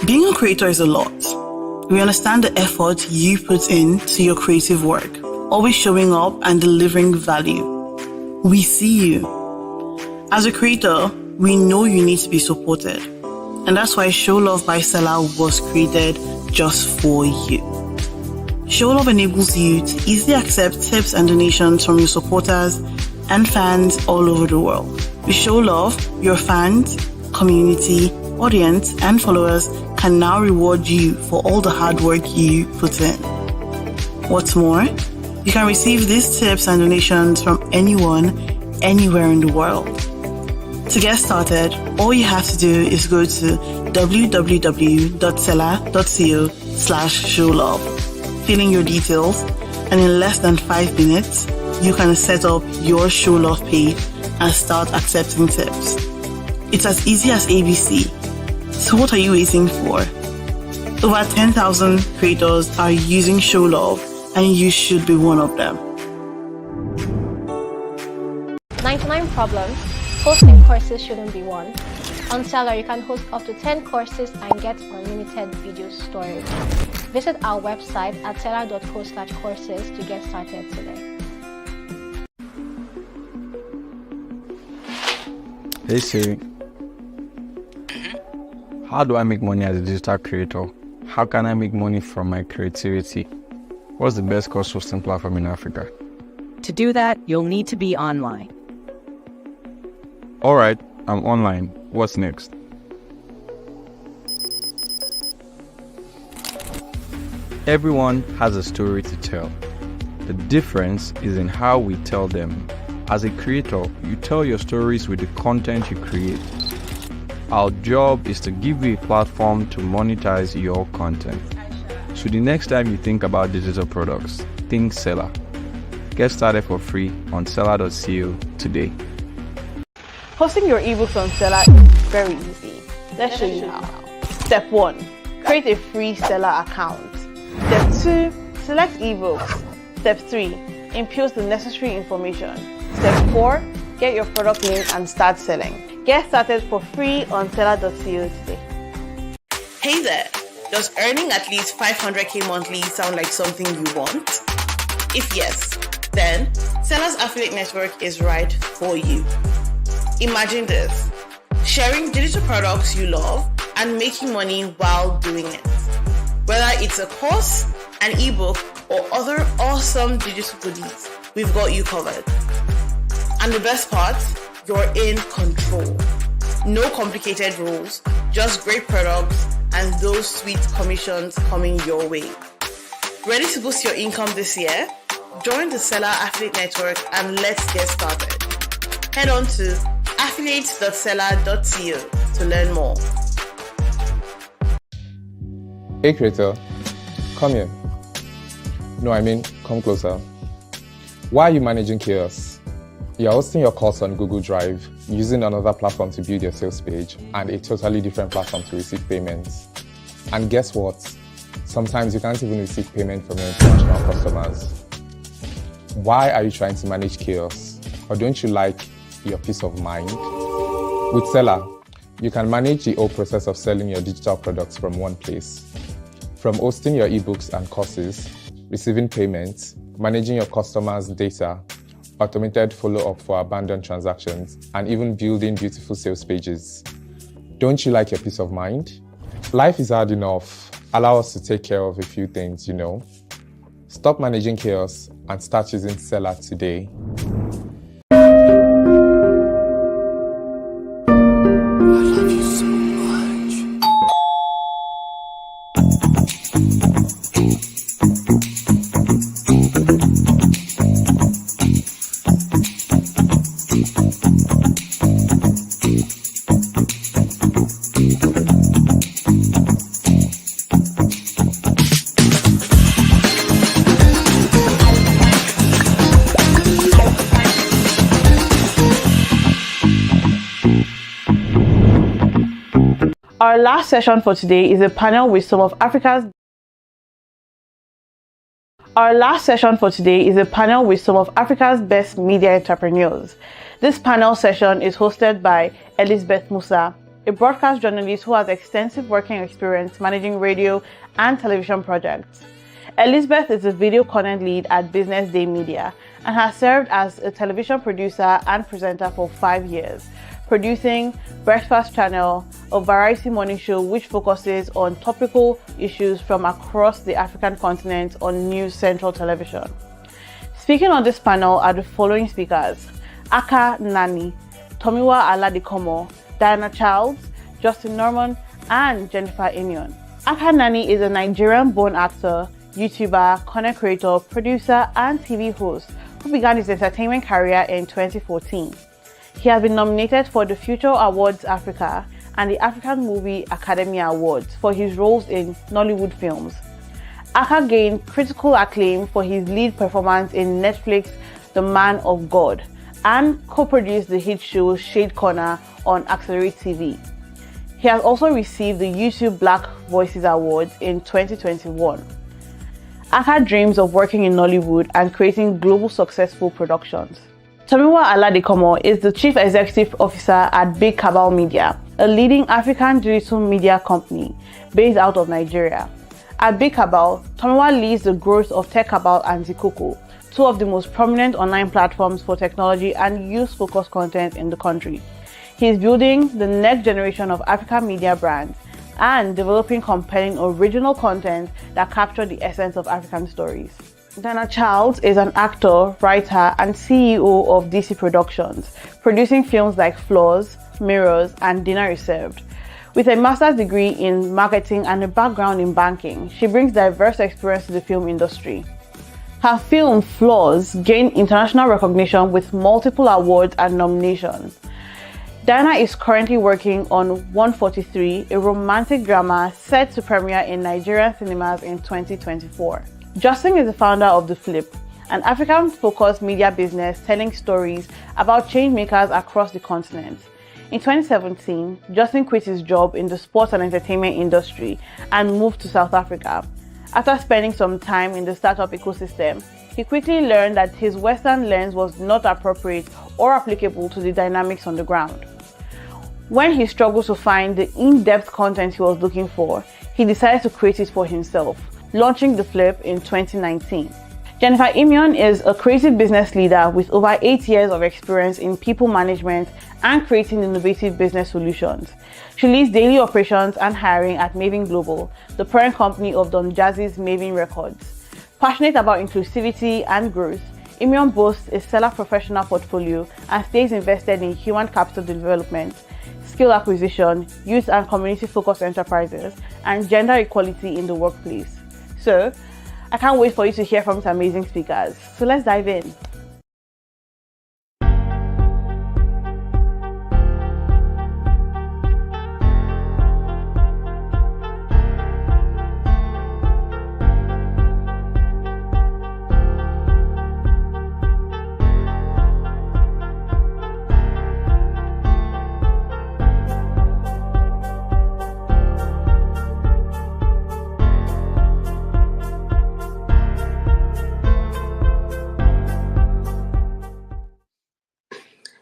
Being a creator is a lot. We understand the effort you put into your creative work, always showing up and delivering value. We see you. As a creator, we know you need to be supported. And that's why Show Love by Seller was created just for you. Show Love enables you to easily accept tips and donations from your supporters and fans all over the world. With Show Love, your fans, community, audience, and followers can now reward you for all the hard work you put in. What's more, you can receive these tips and donations from anyone, anywhere in the world. To get started, all you have to do is go to www.seller.co/showlove, fill in your details, and in less than 5 minutes, you can set up your Show Love page and start accepting tips. It's as easy as ABC. So what are you waiting for? Over 10,000 creators are using Show Love, and you should be one of them. 99 problems. Hosting courses shouldn't be one. On Seller, you can host up to 10 courses and get unlimited video storage. Visit our website at seller.co/courses to get started today. Hey Siri. How do I make money as a digital creator? How can I make money from my creativity? What's the best course hosting platform in Africa? To do that, you'll need to be online. Alright, I'm online. What's next? Everyone has a story to tell. The difference is in how we tell them. As a creator, you tell your stories with the content you create. Our job is to give you a platform to monetize your content. So the next time you think about digital products, think Seller. Get started for free on seller.co today. Hosting your ebooks on Seller is very easy. Let's show you how. Step 1. Create a free Seller account. Step 2. Select ebooks. Step 3. Input the necessary information. Step 4. Get your product name and start selling. Get started for free on seller.co today. Hey there! Does earning at least 500k monthly sound like something you want? If yes, then Seller's Affiliate Network is right for you. Imagine this: sharing digital products you love and making money while doing it. Whether it's a course, an ebook, or other awesome digital goodies, we've got you covered. And the best part? You're in control. No complicated rules, just great products and those sweet commissions coming your way. Ready to boost your income this year? Join the Seller Affiliate Network and let's get started. Head on to affiliate.seller.co to learn more. Hey creator, come here. No, I mean, come closer. Why are you managing chaos? You're hosting your course on Google Drive, using another platform to build your sales page, and a totally different platform to receive payments. And guess what? Sometimes you can't even receive payment from your international customers. Why are you trying to manage chaos? Or don't you like your peace of mind? With Seller, you can manage the whole process of selling your digital products from one place. From hosting your ebooks and courses, receiving payments, managing your customers' data, automated follow-up for abandoned transactions, and even building beautiful sales pages. Don't you like your peace of mind? Life is hard enough. Allow us to take care of a few things, you know. Stop managing chaos and start using Seller today. Our last session for today is a panel with some of Africa's best media entrepreneurs. This panel session is hosted by Elizabeth Musa, a broadcast journalist who has extensive working experience managing radio and television projects. Elizabeth is a video content lead at Business Day Media and has served as a television producer and presenter for 5 years, producing Breakfast Channel, a variety morning show which focuses on topical issues from across the African continent on News Central Television. Speaking on this panel are the following speakers: Akah Nnani, Tomiwa Aladekomo, Diana Childs, Justin Norman, and Jennifer Imion. Akah Nnani is a Nigerian-born actor, YouTuber, content creator, producer, and TV host who began his entertainment career in 2014. He has been nominated for the Future Awards Africa and the African Movie Academy Awards for his roles in Nollywood films. Akah gained critical acclaim for his lead performance in Netflix The Man of God and co-produced the hit show Shade Corner on Accelerate TV. He has also received the YouTube Black Voices Awards in 2021. Akah dreams of working in Nollywood and creating global successful productions. Tomiwa Aladekomo is the Chief Executive Officer at Big Cabal Media, a leading African digital media company based out of Nigeria. At Big Cabal, Tomiwa leads the growth of Tech Cabal and Zikoko, two of the most prominent online platforms for technology and youth-focused content in the country. He is building the next generation of African media brands and developing compelling original content that capture the essence of African stories. Diana Childs is an actor, writer, and CEO of DC Productions, producing films like Flaws, Mirrors, and Dinner is Served. With a master's degree in marketing and a background in banking, she brings diverse experience to the film industry. Her film Flaws gained international recognition with multiple awards and nominations. Diana is currently working on 143, a romantic drama set to premiere in Nigerian cinemas in 2024. Justin is the founder of The Flip, an African-focused media business telling stories about change makers across the continent. In 2017, Justin quit his job in the sports and entertainment industry and moved to South Africa. After spending some time in the startup ecosystem, he quickly learned that his Western lens was not appropriate or applicable to the dynamics on the ground. When he struggled to find the in-depth content he was looking for, he decided to create it for himself, launching The Flip in 2019. Jennifer Imion is a creative business leader with over 8 years of experience in people management and creating innovative business solutions. She leads daily operations and hiring at Maven Global, the parent company of Don Jazzy's Maven Records. Passionate about inclusivity and growth, Imion boasts a stellar professional portfolio and stays invested in human capital development, skill acquisition, youth and community-focused enterprises, and gender equality in the workplace. So, I can't wait for you to hear from these amazing speakers. So let's dive in.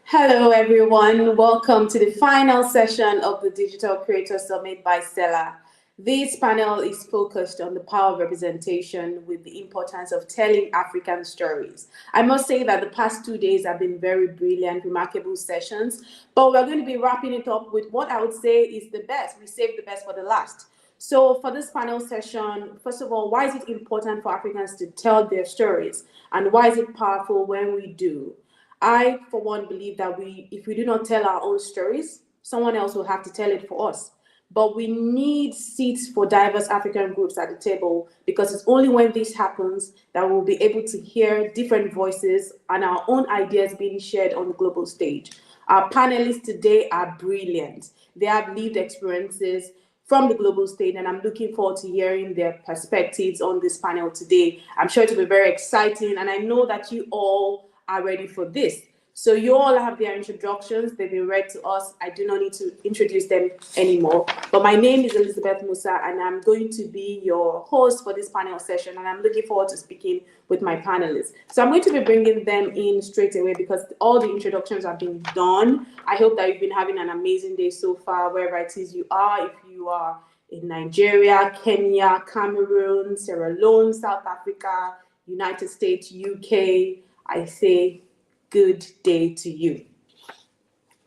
Hello everyone, welcome to the final session of the Digital Creator Summit by Stella. This panel is focused on the power of representation with the importance of telling African stories. I must say that the past 2 days have been very brilliant, remarkable sessions, but we're going to be wrapping it up with what I would say is the best. We saved the best for the last. So for this panel session, first of all, why is it important for Africans to tell their stories? And why is it powerful when we do? I, for one, believe that if we do not tell our own stories, someone else will have to tell it for us. But we need seats for diverse African groups at the table, because it's only when this happens that we'll be able to hear different voices and our own ideas being shared on the global stage. Our panelists today are brilliant. They have lived experiences from the global stage, and I'm looking forward to hearing their perspectives on this panel today. I'm sure it will be very exciting, and I know that you all are ready for this. So you all have their introductions. They've been read to us. I do not need to introduce them anymore. But my name is Elizabeth Musa, and I'm going to be your host for this panel session. And I'm looking forward to speaking with my panelists. So I'm going to be bringing them in straight away because all the introductions have been done. I hope that you've been having an amazing day so far, wherever it is you are. If you are in Nigeria, Kenya, Cameroon, Sierra Leone, South Africa, United States, UK, I say good day to you.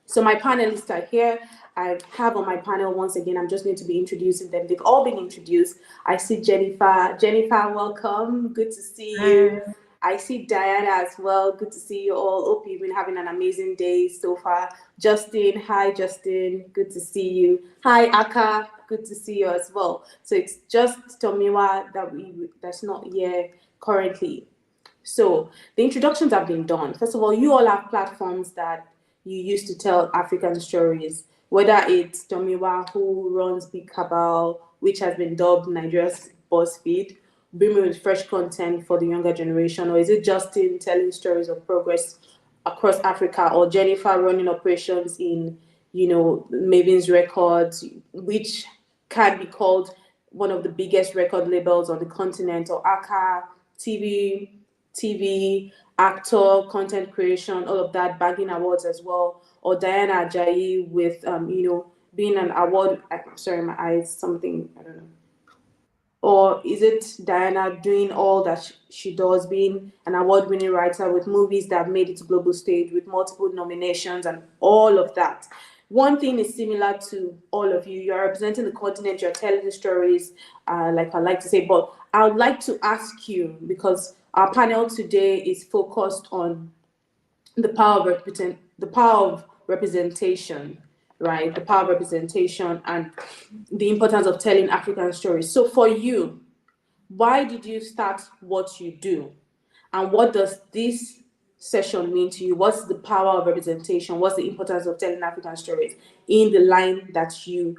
So my panelists are here. I have on my panel, once again, I'm just going to be introducing them. They've all been introduced. I see Jennifer. Jennifer, welcome. Good to see you. I see Diana as well. Good to see you all. Hope you've been having an amazing day so far. Justin, hi Justin. Good to see you. Hi Akah. Good to see you as well. So it's just Tomiwa that's not here currently. So the introductions have been done. First of all, you all have platforms that you use to tell African stories, whether it's Tomiwa, who runs Big Cabal, which has been dubbed Nigeria's BuzzFeed, bringing with fresh content for the younger generation, or is it Justin telling stories of progress across Africa, or Jennifer running operations in, Maven's Records, which can be called one of the biggest record labels on the continent, or Akah TV, actor, content creation, all of that, bagging awards as well. Or Diana Ajayi with, being an award, I'm sorry, my eyes, something, I don't know. Or is it Diana doing all that she does, being an award-winning writer with movies that made it to global stage with multiple nominations and all of that? One thing is similar to all of you. You're representing the continent, you're telling the stories, like I like to say, but I would like to ask you, because our panel today is focused on the power of representation, right? The power of representation and the importance of telling African stories. So for you, why did you start what you do? And what does this session mean to you? What's the power of representation? What's the importance of telling African stories in the line that you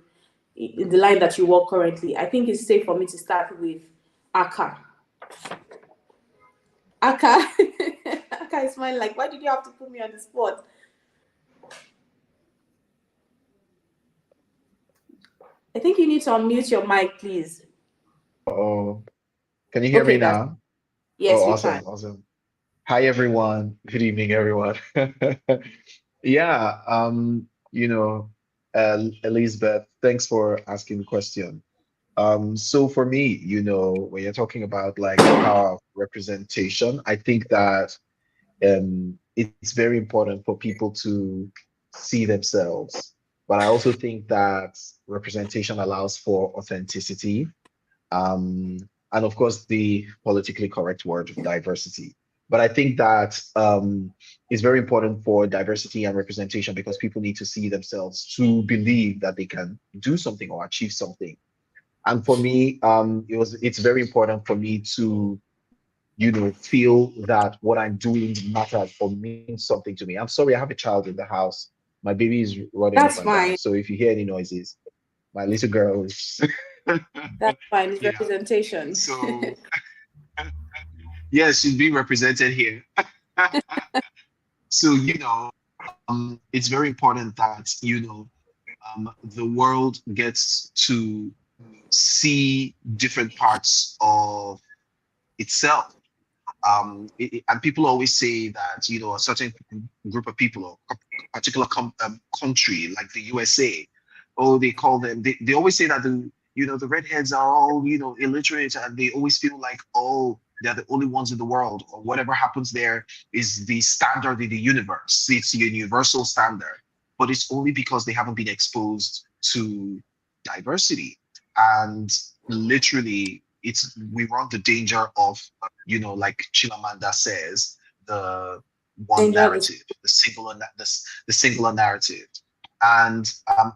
work currently? I think it's safe for me to start with Akah. Akah, Akah is smiling like, why did you have to put me on the spot? I think you need to unmute your mic, please. Oh, can you hear me now? Yes, Oh, we awesome, can. awesome. Hi, everyone. Good evening, everyone. Yeah, Elizabeth, thanks for asking the question. So for me, when you're talking about like the power of representation, I think that it's very important for people to see themselves. But I also think that representation allows for authenticity, um, and of course the politically correct word diversity. But I think that it's very important for diversity and representation because people need to see themselves to believe that they can do something or achieve something. And for me, it's very important for me to feel that what I'm doing matters or means something to me. I'm sorry, I have a child in the house. My baby is running up That's and down. fine. So if you hear any noises, my little girl is That's fine. It's yeah. representation. So yes, she's being represented here. So it's very important that the world gets to see different parts of itself. And people always say that a certain group of people or a particular country like the USA, oh, they call them. They always say that the redheads are all illiterate, and they always feel like, oh, they're the only ones in the world, or whatever happens there is the standard in the universe. It's a universal standard, but it's only because they haven't been exposed to diversity. And literally, we run the danger of like Chimamanda says, the one narrative, the singular narrative. And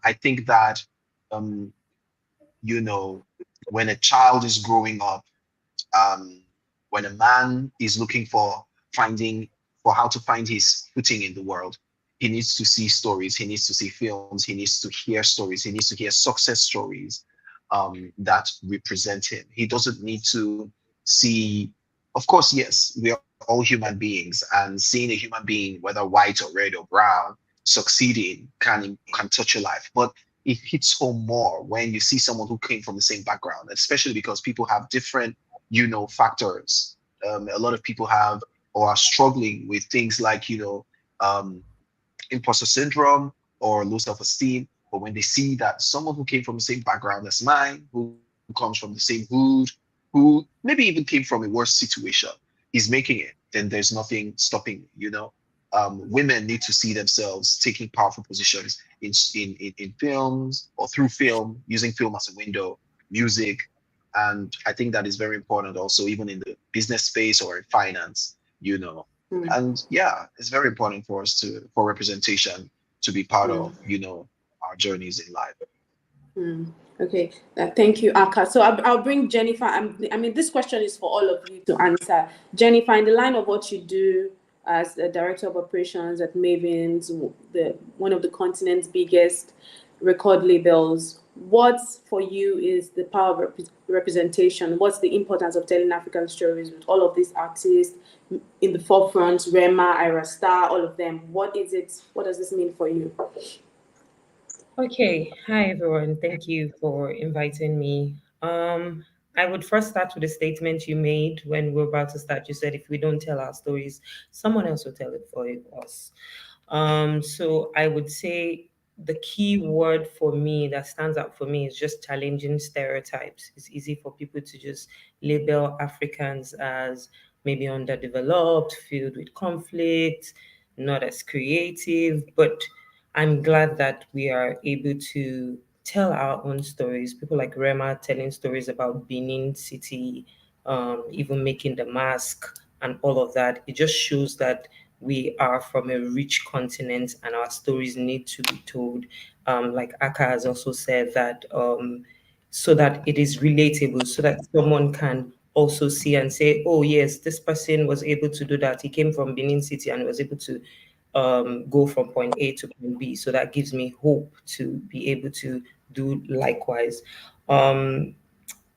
I think that when a child is growing up, when a man is looking for how to find his footing in the world, he needs to see stories, he needs to see films, he needs to hear stories, he needs to hear success stories that represent him. He doesn't need to see of course, yes, we are all human beings, and seeing a human being, whether white or red or brown, succeeding can touch your life. But it hits home more when you see someone who came from the same background, especially because people have different, factors. A lot of people have or are struggling with things like, imposter syndrome or low self-esteem. But when they see that someone who came from the same background as mine, who comes from the same hood, who maybe even came from a worse situation, is making it, then there's nothing stopping. Women need to see themselves taking powerful positions in films or through film, using film as a window, music. And I think that is very important also, even in the business space or in finance. Mm. And yeah, it's very important for us for representation to be part Mm. of, our journeys in life. Mm. Okay, thank you, Akah. So I'll bring Jennifer. I mean, this question is for all of you to answer. Jennifer, in the line of what you do as the director of operations at Mavens, one of the continent's biggest record labels, what for you is the power of representation? What's the importance of telling African stories with all of these artists in the forefront, Rema, Ira Star, all of them? What is it? What does this mean for you? Okay, hi everyone. Thank you for inviting me. I would first start with a statement you made when we are about to start. You said if we don't tell our stories, someone else will tell it for us. So I would say the key word for me that stands out for me is just challenging stereotypes. It's easy for people to just label Africans as maybe underdeveloped, filled with conflict, not as creative, but I'm glad that we are able to tell our own stories. People like Rema telling stories about Benin City, even making the mask and all of that. It just shows that we are from a rich continent and our stories need to be told. Like Akah has also said that so that it is relatable, so that someone can also see and say, oh, yes, this person was able to do that. He came from Benin City and was able to go from point A to point B. So that gives me hope to be able to do likewise. Um,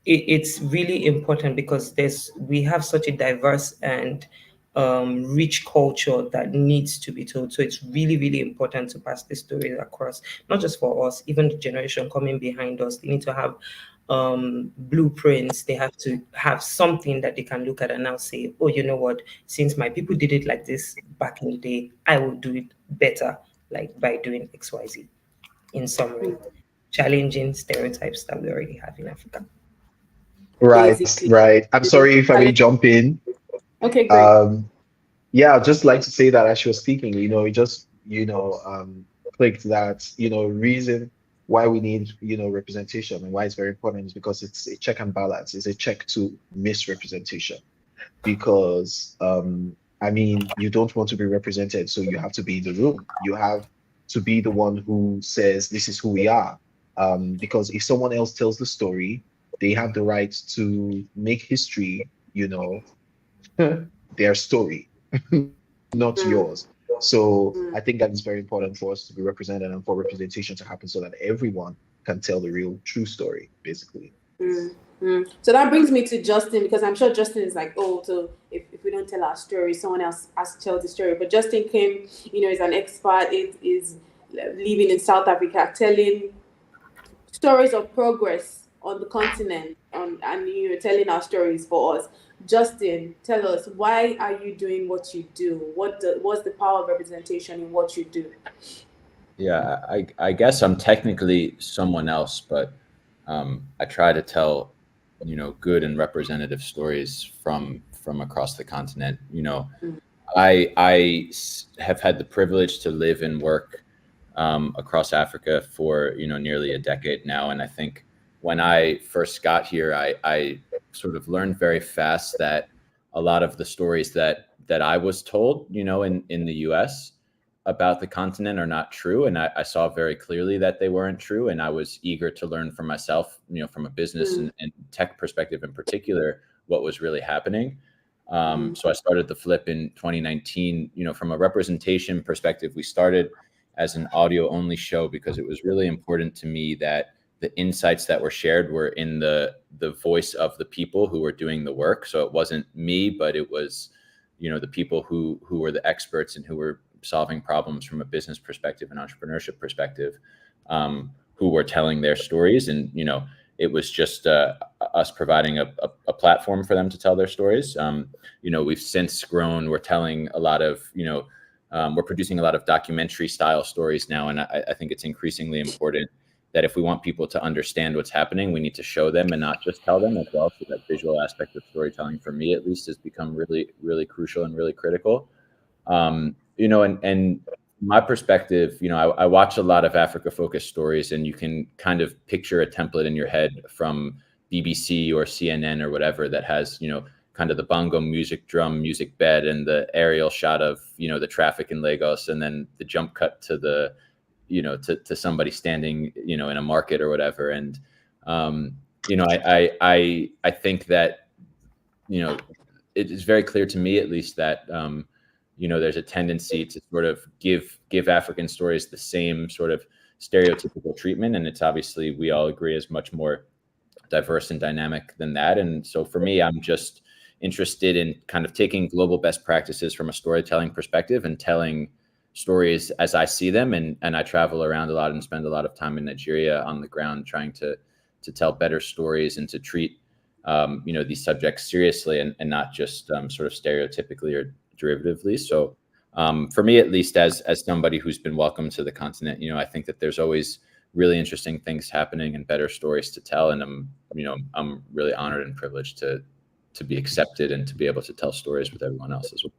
it's really important because we have such a diverse and rich culture that needs to be told. So it's really, really important to pass this story across, not just for us, even the generation coming behind us. They need to have blueprints. They have to have something that they can look at and now say, oh, you know what, since my people did it like this back in the day, I will do it better, like by doing XYZ. In summary, challenging stereotypes that we already have in Africa. Right, Basically. right. I'm sorry if I may jump in. Okay, great. Yeah, I'd just like to say that as she was speaking, it just, clicked that, reason why we need, representation and why it's very important is because it's a check and balance. It's a check to misrepresentation. Because, I mean, you don't want to be represented, so you have to be in the room. You have to be the one who says, this is who we are. Because if someone else tells the story, they have the right to make history, their story, not yours. So I think that is very important for us to be represented and for representation to happen so that everyone can tell the real true story, basically. So that brings me to Justin, because I'm sure Justin is like, oh, so if we don't tell our story, someone else has to tell the story. But Justin came, is an expert, is living in South Africa, telling stories of progress on the continent, and telling our stories for us. Justin, tell us, why are you doing what you do? What's the power of representation in what you do? Yeah, I guess I'm technically someone else, but I try to tell, good and representative stories from across the continent. I have had the privilege to live and work across Africa for nearly a decade now, and I think when I first got here, I sort of learned very fast that a lot of the stories that I was told, in the U.S. about the continent are not true, and I saw very clearly that they weren't true, and I was eager to learn for myself, from a business and tech perspective in particular, what was really happening. So I started the Flip in 2019. From a representation perspective, we started as an audio only show because it was really important to me that the insights that were shared were in the voice of the people who were doing the work. So it wasn't me, but it was, the people who were the experts and who were solving problems from a business perspective and entrepreneurship perspective, who were telling their stories. And, it was just us providing a platform for them to tell their stories. We've since grown. We're telling a lot of, we're producing a lot of documentary style stories now. And I think it's increasingly important that if we want people to understand what's happening, we need to show them and not just tell them as well. So that visual aspect of storytelling, for me at least, has become really, really crucial and really critical. And my perspective, I watch a lot of Africa-focused stories, and you can kind of picture a template in your head from BBC or CNN or whatever that has, kind of the bongo music, drum music bed, and the aerial shot of, the traffic in Lagos, and then the jump cut to the, to somebody standing, in a market or whatever. And, I think that, it is very clear to me, at least, that, there's a tendency to sort of give African stories the same sort of stereotypical treatment. And it's obviously, we all agree, is much more diverse and dynamic than that. And so for me, I'm just interested in kind of taking global best practices from a storytelling perspective and telling stories as I see them. And I travel around a lot and spend a lot of time in Nigeria on the ground, trying to tell better stories and to treat, these subjects seriously and not just sort of stereotypically or derivatively. So for me, at least, as somebody who's been welcomed to the continent, I think that there's always really interesting things happening and better stories to tell. And I'm really honored and privileged to be accepted and to be able to tell stories with everyone else as well.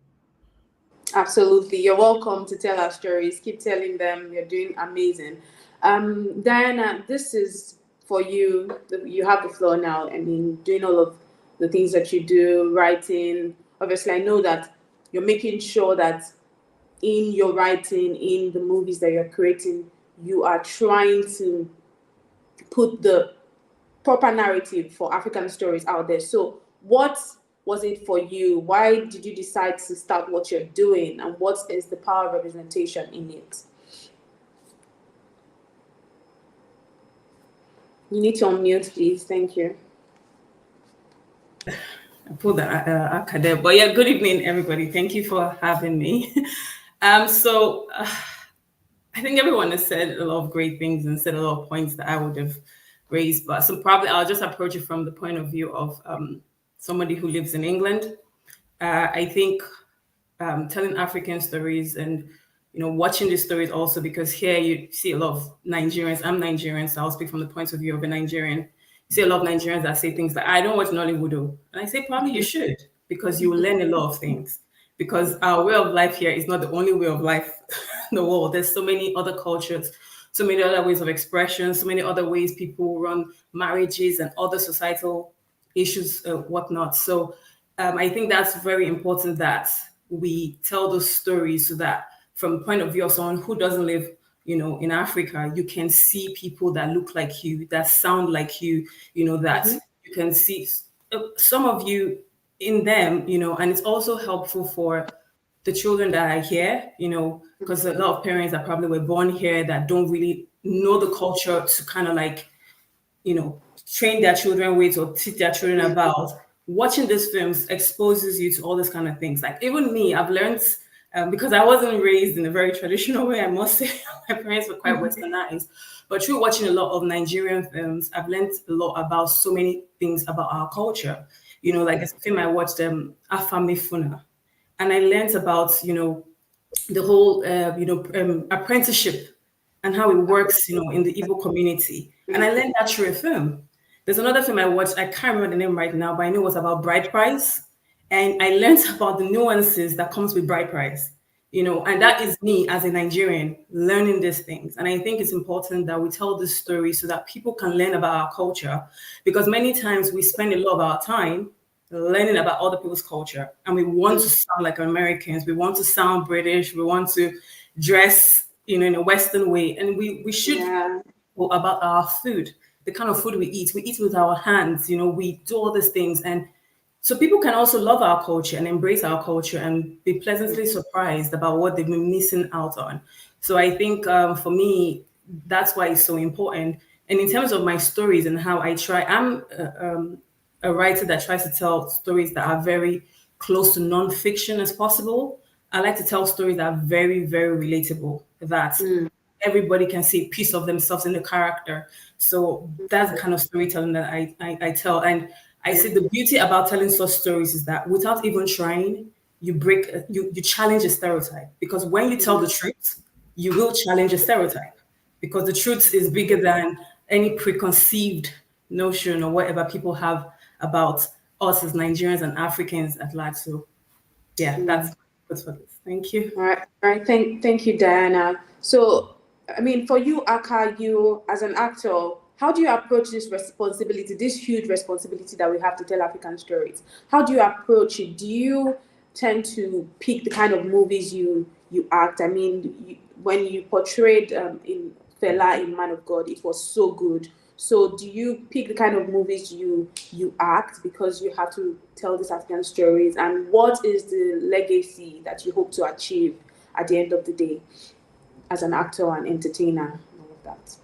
Absolutely. You're welcome to tell our stories. Keep telling them. You're doing amazing. Diana, this is for you. You have the floor now. I mean, doing all of the things that you do, writing. Obviously, I know that you're making sure that in your writing, in the movies that you're creating, you are trying to put the proper narrative for African stories out there. So what was it for you? Why did you decide to start what you're doing? And what is the power of representation in it? You need to unmute, please. Thank you. I pulled the Akah there. But yeah, good evening, everybody. Thank you for having me. I think everyone has said a lot of great things and said a lot of points that I would have raised. But probably I'll just approach it from the point of view of somebody who lives in England. I think telling African stories and watching these stories also, because here you see a lot of Nigerians. I'm Nigerian, so I'll speak from the point of view of a Nigerian. You see a lot of Nigerians that say things like, I don't watch Nollywood. And I say, probably you should, because you will learn a lot of things. Because our way of life here is not the only way of life in the world. There's so many other cultures, so many other ways of expression, so many other ways people run marriages and other societal issues, whatnot. So I think that's very important that we tell those stories, so that from the point of view of someone who doesn't live in Africa, you can see people that look like you, that sound like you, that you can see some of you in them, and it's also helpful for the children that are here, because a lot of parents that probably were born here that don't really know the culture to kind of like, train their children with or teach their children about. Watching these films exposes you to all these kind of things. Like even me, I've learned, because I wasn't raised in a very traditional way, I must say. My parents were quite westernized. But through watching a lot of Nigerian films, I've learned a lot about so many things about our culture. Like this film I watched, Afamifuna, and I learned about, the whole, apprenticeship and how it works, in the Igbo community. And I learned that through a film. There's another film I watched, I can't remember the name right now, but I know it was about bride price. And I learned about the nuances that comes with bride price, and that is me as a Nigerian learning these things. And I think it's important that we tell this story so that people can learn about our culture, because many times we spend a lot of our time learning about other people's culture, and we want to sound like Americans. We want to sound British. We want to dress, in a Western way. And we should know about our food, the kind of food we eat. We eat with our hands, we do all these things. And so people can also love our culture and embrace our culture and be pleasantly surprised about what they've been missing out on. So I think for me, that's why it's so important. And in terms of my stories and how I try, I'm a writer that tries to tell stories that are very close to non-fiction as possible. I like to tell stories that are very, very relatable, that everybody can see a piece of themselves in the character. So that's the kind of storytelling that I tell. And I say the beauty about telling such stories is that without even trying, you challenge a stereotype. Because when you tell the truth, you will challenge a stereotype. Because the truth is bigger than any preconceived notion or whatever people have about us as Nigerians and Africans at large. So yeah, that's for this. Thank you. All right. Thank you, Diana. So, I mean, for you, Akah, you as an actor, how do you approach this responsibility, this huge responsibility that we have to tell African stories? How do you approach it? Do you tend to pick the kind of movies you act? I mean, when you portrayed in Fela in Man of God, it was so good. So do you pick the kind of movies you act because you have to tell these African stories? And what is the legacy that you hope to achieve at the end of the day as an actor and entertainer and all of that?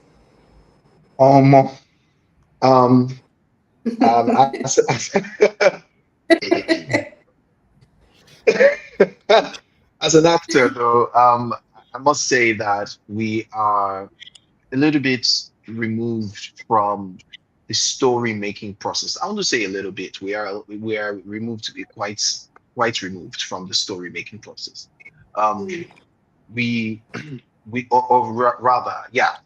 As an actor, though, I must say that we are a little bit removed from the story making process. I want to say a little bit. We are removed to be quite removed from the story making process. Um, we rather, yeah,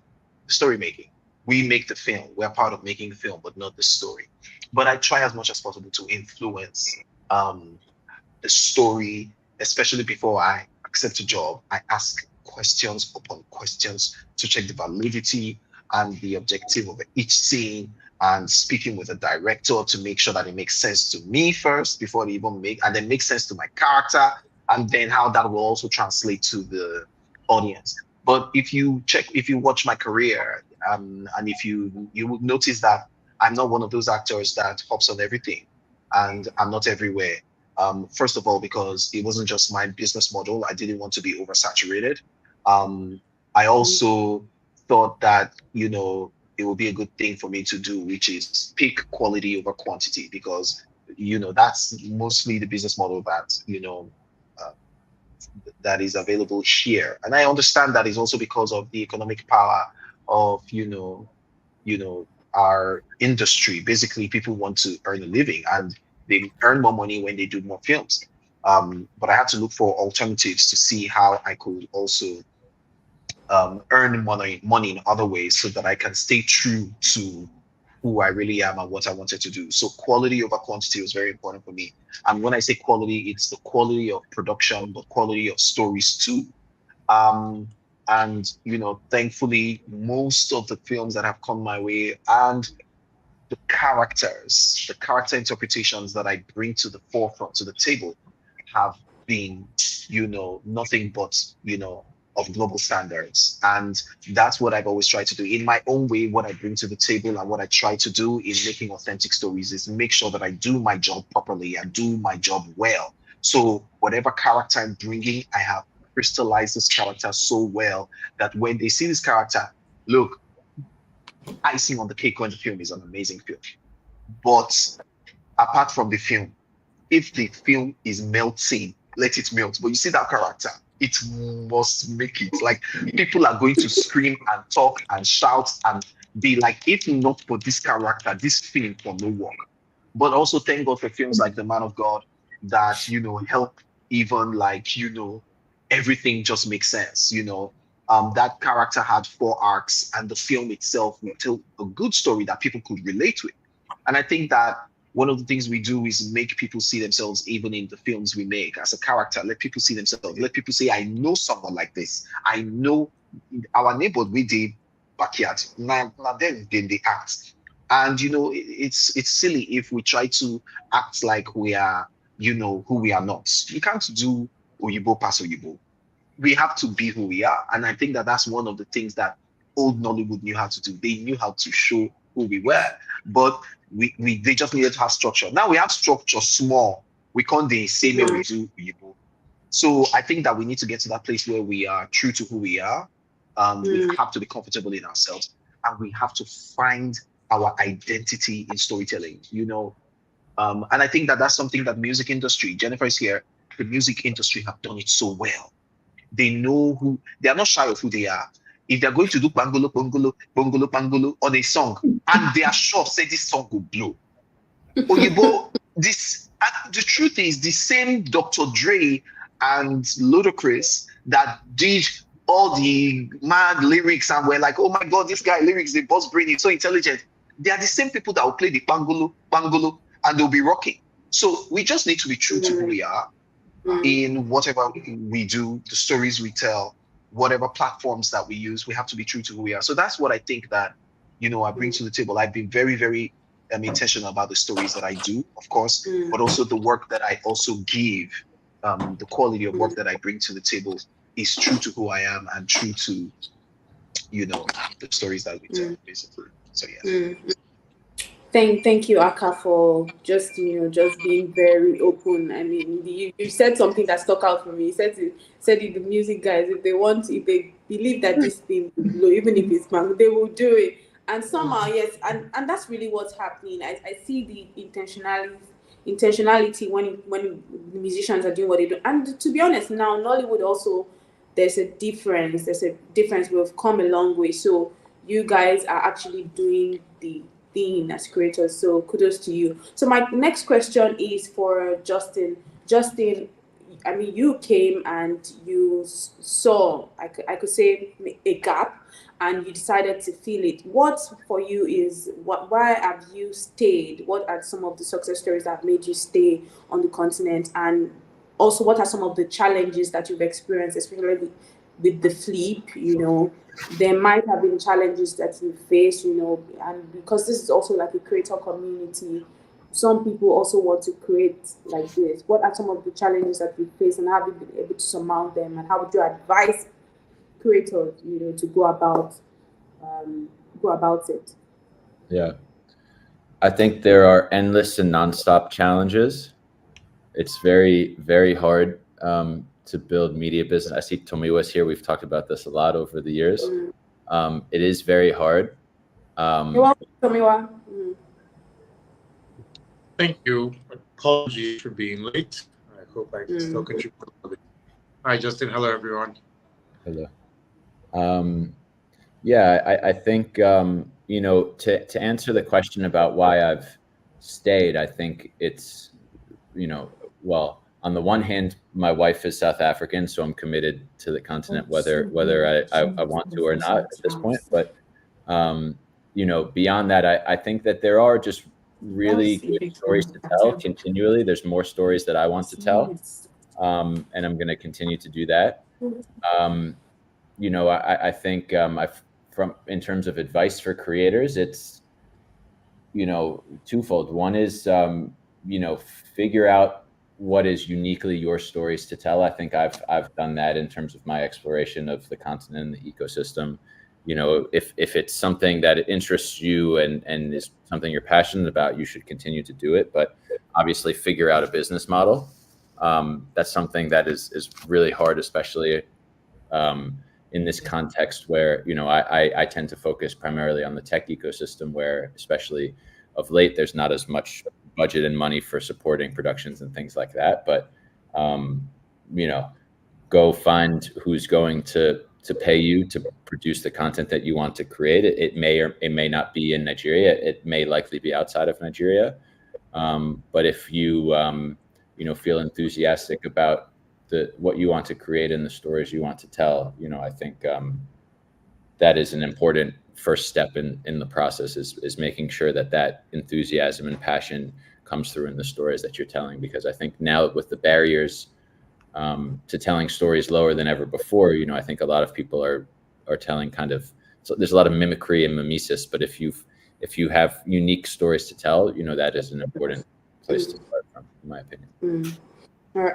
story making. We make the film. We're part of making the film, but not the story. But I try as much as possible to influence the story, especially before I accept a job. I ask questions upon questions to check the validity and the objective of each scene, and speaking with the director to make sure that it makes sense to me first before they even make, and then make sense to my character, and then how that will also translate to the audience. But if you watch my career, and if you will notice that I'm not one of those actors that hops on everything, and I'm not everywhere. First of all, because it wasn't just my business model. I didn't want to be oversaturated. I also thought that, it would be a good thing for me to do, which is pick quality over quantity, because, that's mostly the business model that, uh, that is available here. And I understand that is also because of the economic power of, our industry. Basically, people want to earn a living, and they earn more money when they do more films. But I had to look for alternatives to see how I could also earn money in other ways, so that I can stay true to who I really am and what I wanted to do. So quality over quantity was very important for me. And when I say quality, it's the quality of production, but quality of stories too. Um, and thankfully, most of the films that have come my way, and the character interpretations that I bring to the forefront, to the table, have been, nothing but, of global standards. And that's what I've always tried to do. In my own way, what I bring to the table and what I try to do in making authentic stories is make sure that I do my job properly and do my job well. So whatever character I'm bringing, I have crystallized this character so well that when they see this character, look, icing on the cake when the film is an amazing film. But apart from the film, if the film is melting, let it melt. But you see that character, it must make it. Like, people are going to scream and talk and shout and be like, if not for this character, this film will no work. But also thank God for films like The Man of God that, help even, like, everything just makes sense. That character had 4 arcs, and the film itself will tell a good story that people could relate with. And I think that one of the things we do is make people see themselves even in the films we make as a character. Let people see themselves. Let people say, I know someone like this. I know our neighbor we did backyard. Now then they act. And it's silly if we try to act like we are, who we are not. You can't do Oyibo pass Oyibo. We have to be who we are. And I think that that's one of the things that old Nollywood knew how to do. They knew how to show who we were, but they just needed to have structure. Now we have structure small. We can't the same way we do Oyibo. So I think that we need to get to that place where we are true to who we are. We have to be comfortable in ourselves. and we have to find our identity in storytelling, and I think that that's something that music industry, Jennifer is here, the music industry have done it so well. They know they are not shy of who they are. If they're going to do bangolo, bangolo, bangolo, bangolo on a song, and they are sure, say this song will blow. Oyibo, the truth is, the same Dr. Dre and Ludacris that did all the mad lyrics and were like, oh my God, this guy lyrics, the boss brain is so intelligent. They are the same people that will play the bangolo, bangolo, and they'll be rocking. So we just need to be true to who we are in whatever we do, the stories we tell, whatever platforms that we use. We have to be true to who we are. So that's what I think that, I bring to the table. I've been very, very intentional about the stories that I do, of course, but also the work that I also give, the quality of work that I bring to the table is true to who I am and true to, the stories that we tell, basically. So yeah. Thank you, Akah, for just being very open. I mean, you said something that stuck out for me. You said the music guys, if they believe that this thing will blow, even if it's man, they will do it. And somehow, yes, and that's really what's happening. I see the intentionality when the musicians are doing what they do. And to be honest, now Nollywood also, there's a difference. We've come a long way. So you guys are actually doing the thing as creators. So kudos to you. So my next question is for Justin. Justin, I mean, you came and you saw, I could say, a gap, and you decided to fill it. What for you is why have you stayed? What are some of the success stories that have made you stay on the continent? And also, what are some of the challenges that you've experienced, especially with the flip? There might have been challenges that you face, and because this is also like a creator community, some people also want to create like this. What are some of the challenges that you face, and how have you been able to surmount them, and how would you advise creators, to go about it? Yeah, I think there are endless and nonstop challenges. It's very, very hard to build media business. I see Tomiwa's here. We've talked about this a lot over the years. It is very hard. You're welcome, Tomiwa. Thank you. Apologies for being late. I hope I can still contribute a little bit. Hi, Justin. Hello, everyone. Hello. Yeah, I think, to answer the question about why I've stayed, I think it's, well, on the one hand, my wife is South African, so I'm committed to the continent, whether I want to or not at this point. But, beyond that, I think that there are just really good stories to tell continually. There's more stories that I want to tell, and I'm going to continue to do that. I think in terms of advice for creators, it's, twofold. One is, figure out what is uniquely your stories to tell. I think I've done that in terms of my exploration of the continent and the ecosystem. If it's something that interests you and is something you're passionate about, you should continue to do it. But obviously figure out a business model. That's something that is really hard, especially in this context where, I tend to focus primarily on the tech ecosystem, where especially of late, there's not as much budget and money for supporting productions and things like that. But, go find who's going to pay you to produce the content that you want to create. It may or it may not be in Nigeria. It may likely be outside of Nigeria. But if you, feel enthusiastic about what you want to create and the stories you want to tell, I think that is an important first step in the process, is making sure that enthusiasm and passion comes through in the stories that you're telling. Because I think now with the barriers to telling stories lower than ever before, I think a lot of people are telling so there's a lot of mimicry and mimesis, but if you have unique stories to tell, that is an important place to start from, in my opinion.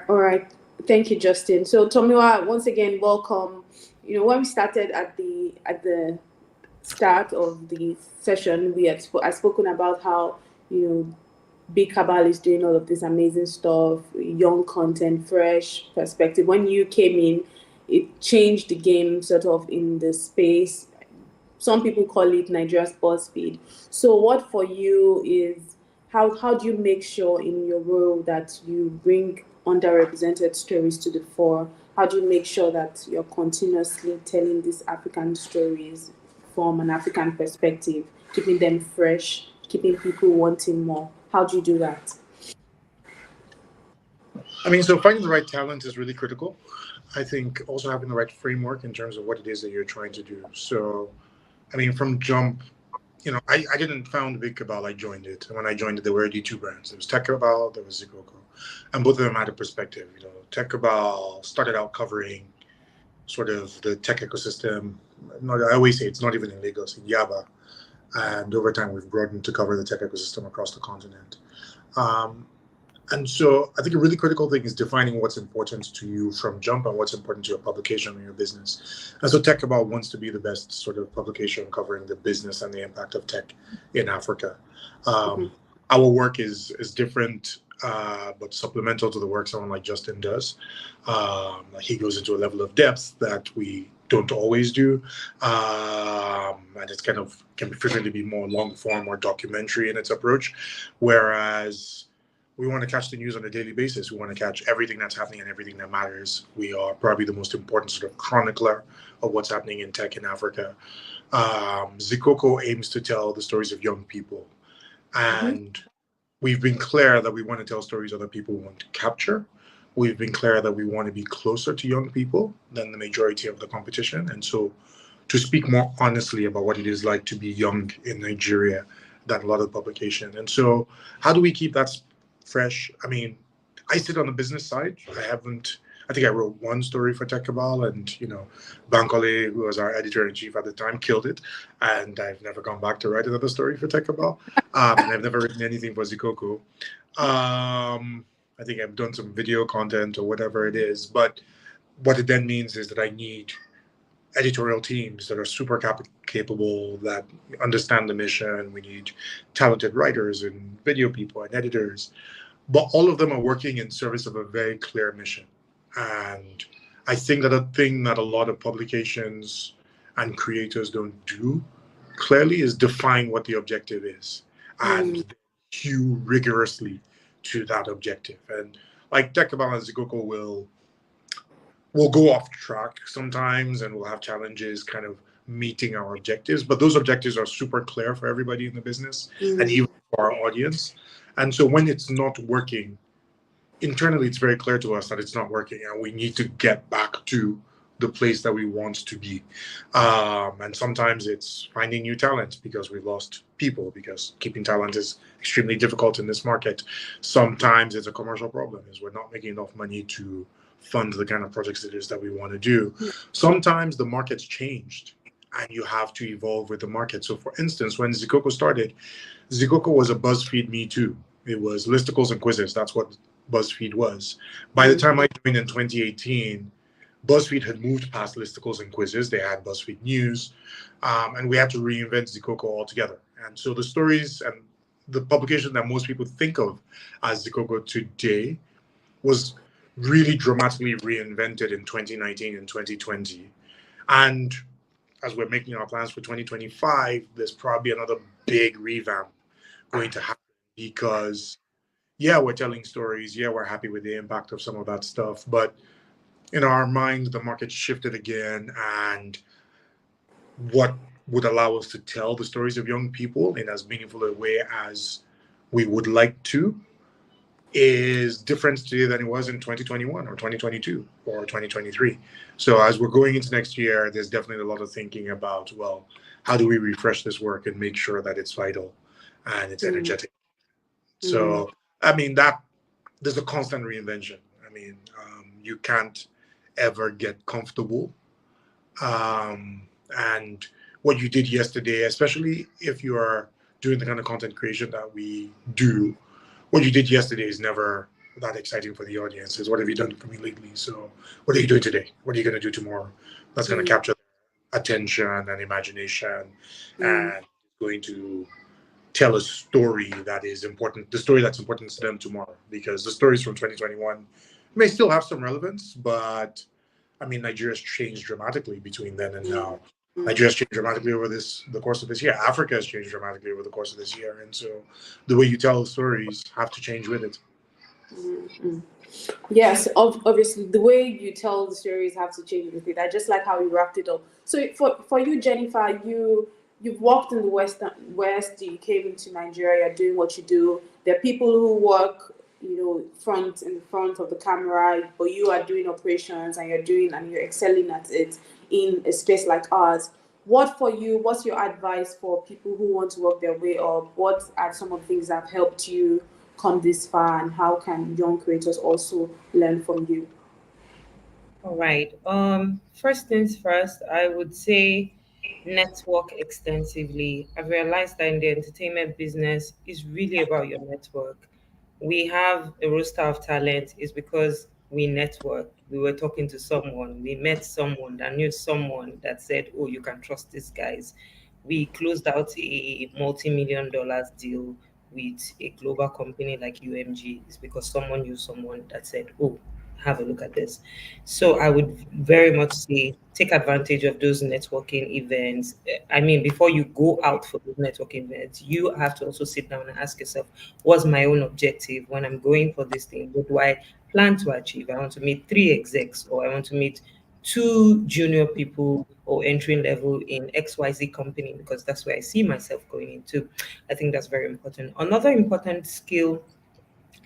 All right. Thank you, Justin. So Tomiwa, once again, welcome. When we started at the start of the session, I've spoken about how, Big Cabal is doing all of this amazing stuff, young content, fresh perspective. When you came in, it changed the game sort of in the space. some people call it Nigeria's BuzzFeed. So what for you is, how do you make sure in your role that you bring underrepresented stories to the fore? How do you make sure that you're continuously telling these African stories from an African perspective, keeping them fresh, keeping people wanting more? How do you do that? I mean, so finding the right talent is really critical. I think also having the right framework in terms of what it is that you're trying to do. So, I mean, from jump, I didn't found Big Cabal, I joined it. And when I joined it, there were already two brands. There was Tech Cabal, there was Zikoko. And both of them had a perspective. Tech Cabal started out covering sort of the tech ecosystem. I always say it's not even in Lagos, in Yaba. And over time, we've broadened to cover the tech ecosystem across the continent. And so I think a really critical thing is defining what's important to you from jump and what's important to your publication or your business. And so Tech About wants to be the best sort of publication covering the business and the impact of tech in Africa. Our work is different, but supplemental to the work someone like Justin does. He goes into a level of depth that we don't always do. And it's can frequently be more long form or documentary in its approach. Whereas we want to catch the news on a daily basis. We want to catch everything that's happening and everything that matters. We are probably the most important sort of chronicler of what's happening in tech in Africa. Zikoko aims to tell the stories of young people. And we've been clear that we want to tell stories other people want to capture. We've been clear that we want to be closer to young people than the majority of the competition. And so to speak more honestly about what it is like to be young in Nigeria than a lot of publication. And so how do we keep that fresh? I mean, I sit on the business side. I think I wrote one story for Tech Cabal, and Bankole, who was our editor-in-chief at the time, killed it. And I've never gone back to write another story for Tech Cabal. And I've never written anything for Zikoko. I think I've done some video content or whatever it is. But what it then means is that I need editorial teams that are super capable, that understand the mission. We need talented writers and video people and editors. But all of them are working in service of a very clear mission. And I think that a thing that a lot of publications and creators don't do clearly is define what the objective is and hew rigorously to that objective. And like Tech Cabal and Zikoko will go off track sometimes, and we'll have challenges kind of meeting our objectives. But those objectives are super clear for everybody in the business and even for our audience. And so when it's not working, internally, it's very clear to us that it's not working, and we need to get back to the place that we want to be. And sometimes it's finding new talent because we've lost people, because keeping talent is extremely difficult in this market. Sometimes it's a commercial problem, is we're not making enough money to fund the kind of projects it is that we want to do. Sometimes the market's changed and you have to evolve with the market. So for instance, when Zikoko started, Zikoko was a BuzzFeed Me Too. It was listicles and quizzes. That's what BuzzFeed was. By the time I joined in 2018, BuzzFeed had moved past listicles and quizzes. They had BuzzFeed News, and we had to reinvent Zikoko altogether. And so the stories and the publication that most people think of as Zikoko today was really dramatically reinvented in 2019 and 2020. And as we're making our plans for 2025, there's probably another big revamp going to happen because, yeah, we're telling stories. Yeah, we're happy with the impact of some of that stuff. But in our mind, the market shifted again. And what would allow us to tell the stories of young people in as meaningful a way as we would like to is different today than it was in 2021 or 2022 or 2023. So as we're going into next year, there's definitely a lot of thinking about, well, how do we refresh this work and make sure that it's vital and it's energetic? So, I mean, there's a constant reinvention. I mean, you can't ever get comfortable. And what you did yesterday, especially if you are doing the kind of content creation that we do, what you did yesterday is never that exciting for the audience. Is what have you done for me lately? So what are you doing today? What are you going to do tomorrow? That's going to capture attention and imagination and going to tell a story that is important, the story that's important to them tomorrow, because the stories from 2021 may still have some relevance, but I mean, Nigeria's changed dramatically between then and now. Nigeria's changed dramatically over the course of this year. Africa has changed dramatically over the course of this year, and so the way you tell stories have to change with it. Mm-hmm. Yes, obviously the way you tell the stories have to change with it. I just like how you wrapped it up. So for you, Jennifer, you've worked in the West. You came into Nigeria doing what you do. There are people who work, in front of the camera, but you are doing operations and you're excelling at it in a space like ours. What's your advice for people who want to work their way up? What are some of the things that have helped you come this far, and how can young creators also learn from you? All right. First things first, I would say network extensively. I've realized that in the entertainment business is really about your network. We have a roster of talent is because we network. We were talking to someone, we met someone that knew someone that said, "Oh, you can trust these guys." We closed out a multi-million dollars deal with a global company like UMG. It's because someone knew someone that said, "Oh, have a look at this." So I would very much say take advantage of those networking events. I mean, before you go out for those networking events, you have to also sit down and ask yourself, what's my own objective when I'm going for this thing? What do I plan to achieve? I want to meet 3 execs, or I want to meet 2 junior people or entry level in XYZ company because that's where I see myself going into. I think that's very important. Another important skill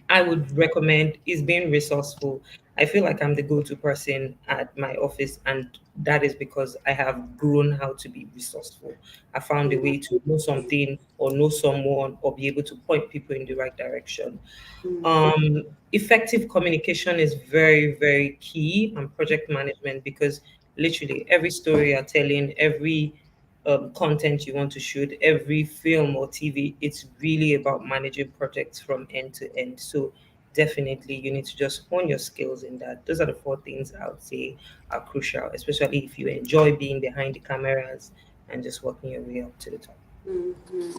I would recommend is being resourceful. I feel like I'm the go-to person at my office, and that is because I have grown how to be resourceful. I found a way to know something or know someone or be able to point people in the right direction. Effective communication is very, very key on project management because literally every story you're telling, every content you want to shoot, every film or TV, it's really about managing projects from end to end. So definitely you need to just hone your skills in that. Those are the 4 things I would say are crucial, especially if you enjoy being behind the cameras and just working your way up to the top. Mhm.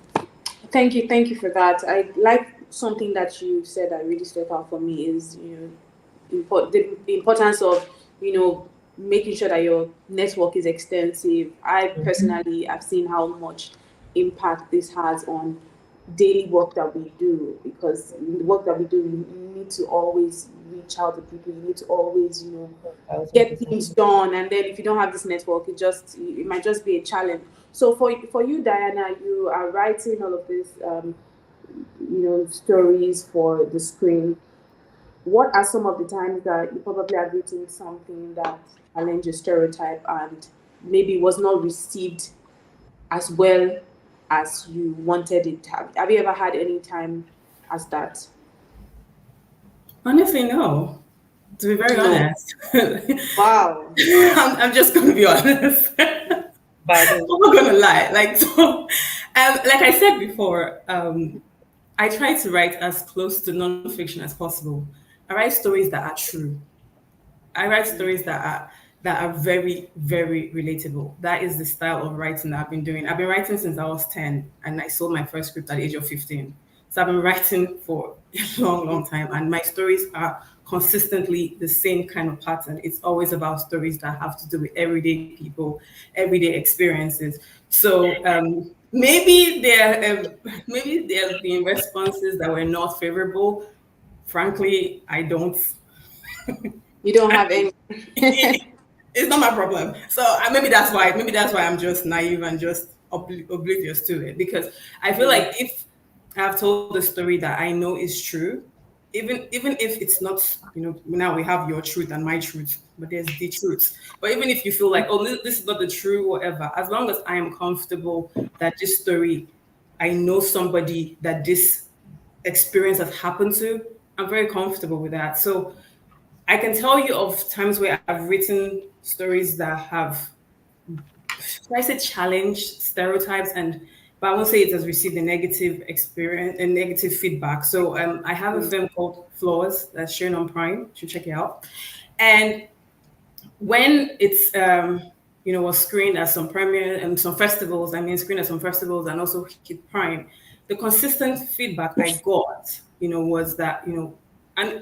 Thank you for that. I like something that you said that really stuck out for me is the importance of making sure that your network is extensive. I personally have seen how much impact this has on daily work that we do, because in the work that we do, you need to always reach out to people. You need to always get things done, and then if you don't have this network, it might just be a challenge. So for you, Diana, you are writing all of this stories for the screen. What are some of the times that you probably have written something that challenged a stereotype and maybe was not received as well as you wanted it? Have you ever had any time as that? Honestly, no. To be very No. honest, Wow. I'm just going to be honest. But I'm not going to lie. Like I said before, I try to write as close to nonfiction as possible. I write stories that are true. I write stories that are very, very relatable. That is the style of writing that I've been doing. I've been writing since I was 10, and I sold my first script at the age of 15. So I've been writing for a long, long time, and my stories are consistently the same kind of pattern. It's always about stories that have to do with everyday people, everyday experiences. So maybe there have been responses that were not favorable. Frankly, I don't. You don't have any. It's not my problem. So maybe that's why. Maybe that's why I'm just naive and just oblivious to it. Because I feel like if I've told the story that I know is true, even if it's not, now we have your truth and my truth, but there's the truth. But even if you feel like, oh, this is not the true, whatever, as long as I am comfortable that this story, I know somebody that this experience has happened to, I'm very comfortable with that. So I can tell you of times where I've written stories that have, should I say, challenged stereotypes, but I won't say it has received a negative experience and negative feedback. So I have a film called Flaws that's shown on Prime. You should check it out. And when it's was screened at some premiere and some festivals, screened at some festivals and also hit Prime, the consistent feedback I got, was that, and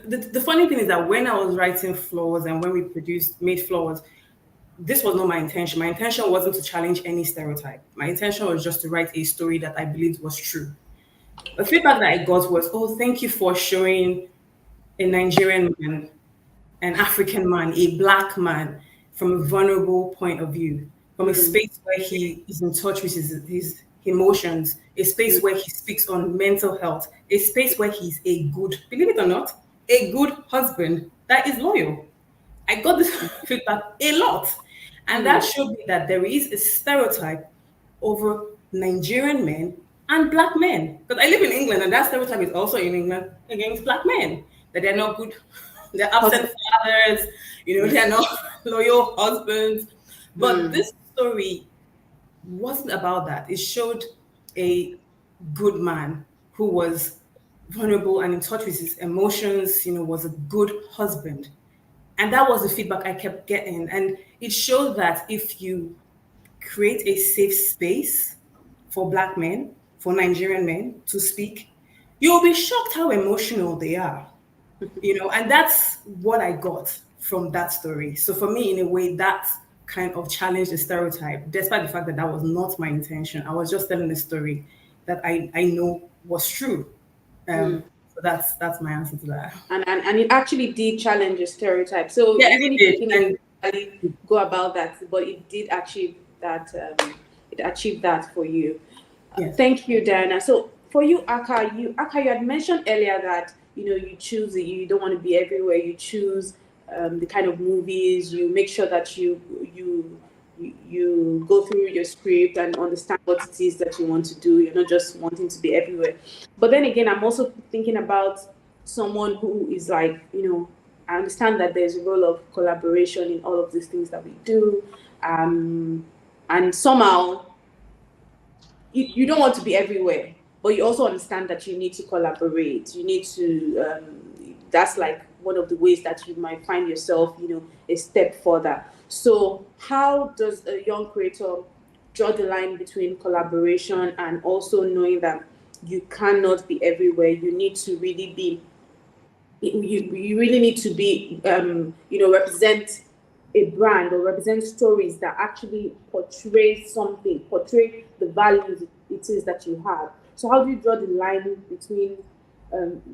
the funny thing is that when I was writing Flaws and when we made Flaws, this was not my intention. My intention wasn't to challenge any stereotype. My intention was just to write a story that I believed was true. The feedback that I got was, oh, thank you for showing a Nigerian man, an African man, a black man from a vulnerable point of view, from a space where he is in touch with his emotions, a space where he speaks on mental health, a space where he's a good, believe it or not, a good husband that is loyal. I got this feedback a lot. And that showed me that there is a stereotype over Nigerian men and black men. Because I live in England, and that stereotype is also in England against black men. That they're not good, they're absent fathers, they're not loyal husbands. But this story wasn't about that. It showed a good man who was vulnerable and in touch with his emotions, was a good husband. And that was the feedback I kept getting. And it showed that if you create a safe space for black men, for Nigerian men to speak, you'll be shocked how emotional they are. And that's what I got from that story. So for me, in a way, that kind of challenged the stereotype, despite the fact that that was not my intention. I was just telling a story that I know was true. So that's my answer to that. And it actually did challenge the stereotype. So yeah, even if you didn't really go about that, but it did achieve that. It achieved that for you. Yes. Thank you, Diana. So for you, Akah, you had mentioned earlier that you choose it. You don't want to be everywhere. You choose the kind of movies. You make sure that you go through your script and understand what it is that you want to do. You're not just wanting to be everywhere. But then again, I'm also thinking about someone who is like, I understand that there's a role of collaboration in all of these things that we do. And somehow you don't want to be everywhere, but you also understand that you need to collaborate. You need to, that's like one of the ways that you might find yourself, a step further. So how does a young creator draw the line between collaboration and also knowing that you cannot be everywhere? You need to really be, you really need to be, represent a brand or represent stories that actually portray the values it is that you have. So how do you draw the line between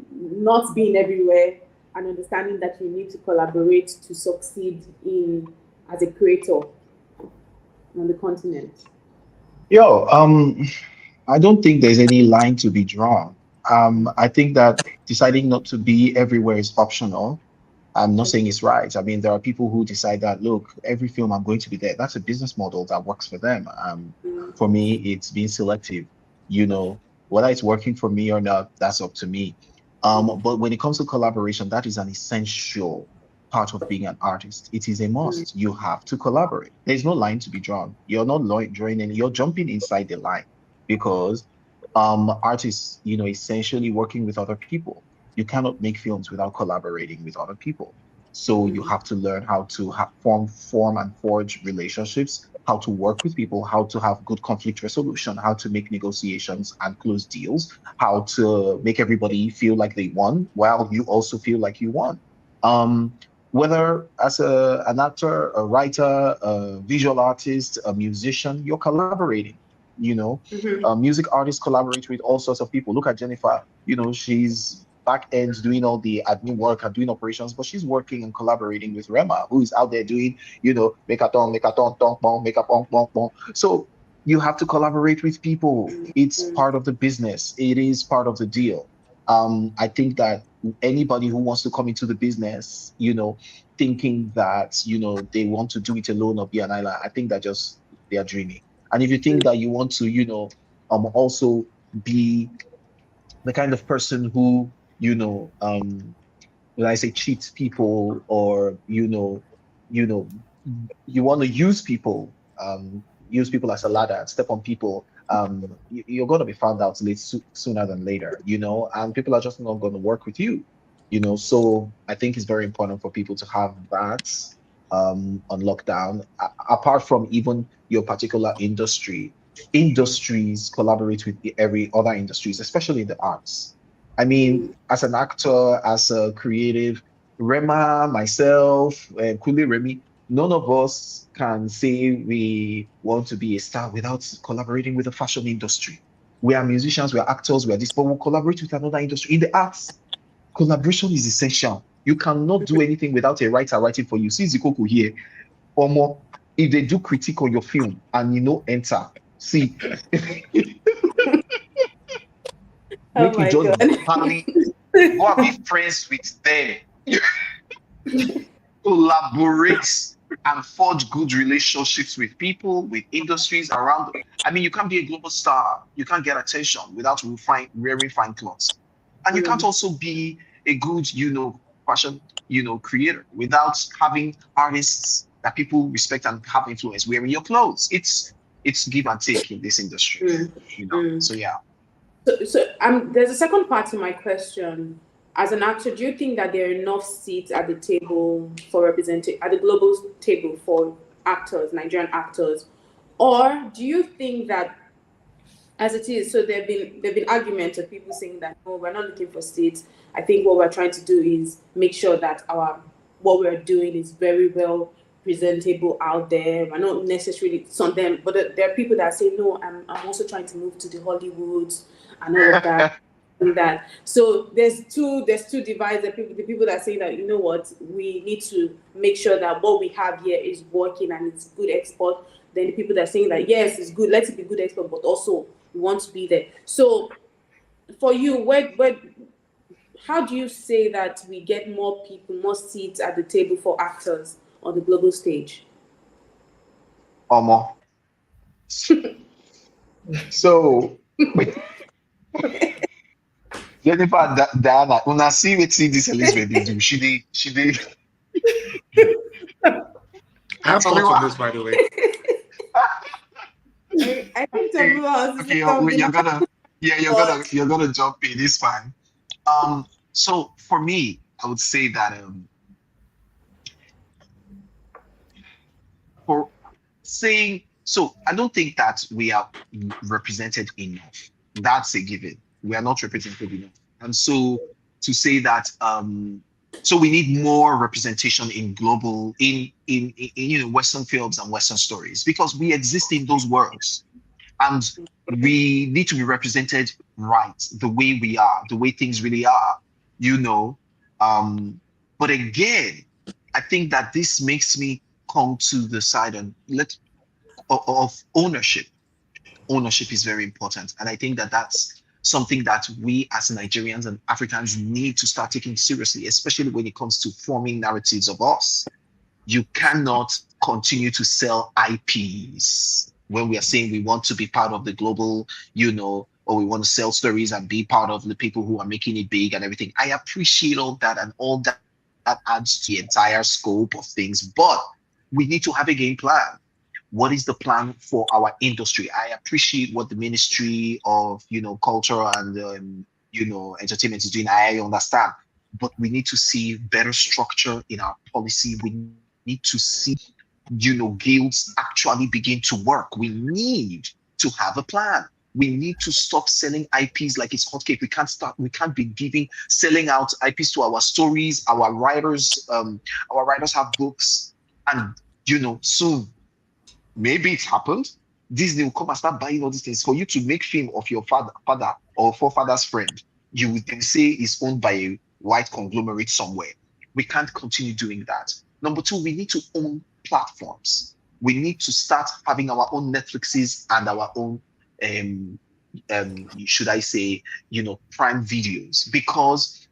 not being everywhere and understanding that you need to collaborate to succeed as a creator on the continent? I don't think there's any line to be drawn. I think that deciding not to be everywhere is optional. I'm not saying it's right. I mean, there are people who decide that, look, every film I'm going to be there. That's a business model that works for them. For me, it's being selective. Whether it's working for me or not, that's up to me. But when it comes to collaboration, that is an essential part of being an artist. It is a must. You have to collaborate. There's no line to be drawn. You're not drawing any. You're jumping inside the line because artists, essentially working with other people. You cannot make films without collaborating with other people. So you have to learn how to form and forge relationships, how to work with people, how to have good conflict resolution, how to make negotiations and close deals, how to make everybody feel like they won while you also feel like you won. Whether as an actor, a writer, a visual artist, a musician, you're collaborating. Music artists collaborate with all sorts of people. Look at Jennifer. She's back end doing all the admin work and doing operations, but she's working and collaborating with Rema, who is out there doing, make a ton, make a pong, pong, pong. So you have to collaborate with people. It's part of the business. It is part of the deal. I think that anybody who wants to come into the business, thinking that, they want to do it alone or be an island, I think that they are dreaming. And if you think that you want to, also be the kind of person who, when I say cheats people or, you want to use people as a ladder and step on people, you're going to be found out sooner than later, and people are just not going to work with you, So I think it's very important for people to have that on lockdown. Apart from even your particular industries collaborate with every other industries, especially in the arts. I mean, as an actor, as a creative, Rema, myself, Kuli Remy, none of us can say we want to be a star without collaborating with the fashion industry. We are musicians, we are actors, we are this, but we'll collaborate with another industry. In the arts, collaboration is essential. You cannot do anything without a writer writing for you. See Zikoko here, or more. If they do critique on your film and enter, see, Oh make you my just god. hardly go and be friends with them. Collaborate and forge good relationships with people, with industries around. I mean, you can't be a global star. You can't get attention without wearing fine clothes. And you can't also be a good, fashion, creator without having artists that people respect and have influence wearing your clothes. It's give and take in this industry, So yeah. So there's a second part to my question. As an actor, do you think that there are enough seats at the table for representing at the global table for actors, Nigerian actors, or do you think that as it is, so there've been arguments of people saying that no, we're not looking for seats. I think what we're trying to do is make sure that what we're doing is very well presentable out there. We're not necessarily some of them, but there are people that say no. I'm also trying to move to the Hollywoods and all of that. That so there's two divides. The people that say that, you know what, we need to make sure that what we have here is working and it's good export. Then the people that are saying that yes, it's good, let it be good export, but also we want to be there. So for you, how do you say that we get more people, more seats at the table for actors on the global stage? Omo. So Jennifer and Diana, una see wetin this Elizabeth dey do. She did. I have thoughts on this, by the way. I think Tomiwa Okay, you're gonna jump in. It's fine. So for me, I would say that for saying so, I don't think that we are represented enough. That's a given. We are not represented enough, and so to say that so we need more representation in global in Western films and Western stories because we exist in those worlds. And we need to be represented right, the way we are, the way things really are, But again, I think that this makes me come to the side of ownership. Ownership is very important. And I think that that's something that we as Nigerians and Africans need to start taking seriously, especially when it comes to forming narratives of us. You cannot continue to sell IPs when we are saying we want to be part of the global, or we want to sell stories and be part of the people who are making it big and everything. I appreciate all that and all that adds to the entire scope of things, but we need to have a game plan. What is the plan for our industry? I appreciate what the Ministry of, Culture and, Entertainment is doing. I understand, but we need to see better structure in our policy. We need to see, guilds actually begin to work. We need to have a plan. We need to stop selling IPs like it's hotcake. We can't be selling out IPs to our stories. Our writers have books, and soon, maybe it's happened. Disney will come and start buying all these things for you to make film of your father or forefather's friend. You would then say is owned by a white conglomerate somewhere. We can't continue doing that. Number two, we need to own platforms. We need to start having our own Netflixes and our own, should I say, Prime videos, because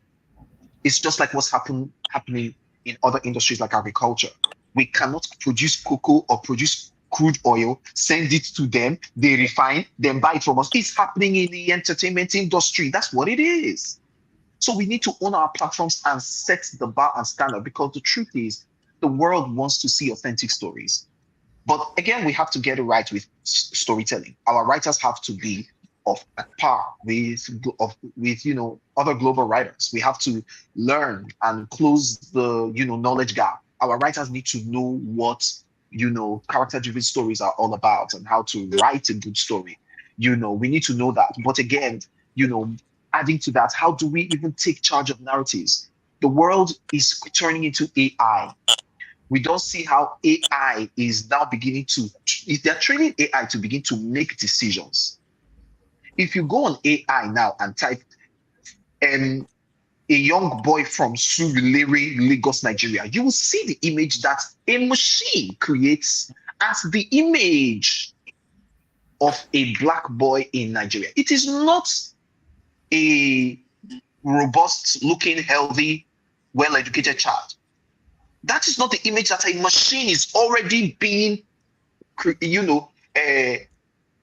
it's just like what's happening in other industries like agriculture. We cannot produce cocoa or produce crude oil, send it to them, they refine, then buy it from us. It's happening in the entertainment industry. That's what it is. So we need to own our platforms and set the bar and standard, because the truth is the world wants to see authentic stories. But again, we have to get it right with storytelling. Our writers have to be of par with other global writers. We have to learn and close the knowledge gap. Our writers need to know what character-driven stories are all about and how to write a good story. We need to know that. But again, adding to that, how do we even take charge of narratives? The world is turning into AI. We don't see how AI is now beginning to, they're training AI to begin to make decisions. If you go on AI now and type a young boy from Surulere, Lagos, Nigeria, you will see the image that a machine creates as the image of a black boy in Nigeria. It is not a robust looking, healthy, well-educated child. That is not the image that a machine is already being,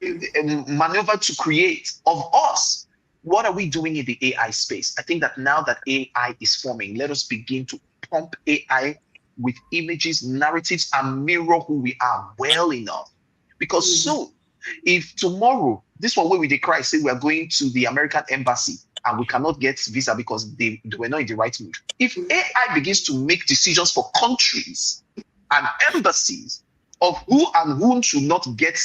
maneuvered to create of us. What are we doing in the AI space? I think that now that AI is forming, let us begin to pump AI with images, narratives, and mirror who we are well enough. Because soon, if tomorrow, this one where we decry, say we are going to the American embassy and we cannot get visa because they were not in the right mood. If AI begins to make decisions for countries and embassies of who and who should not get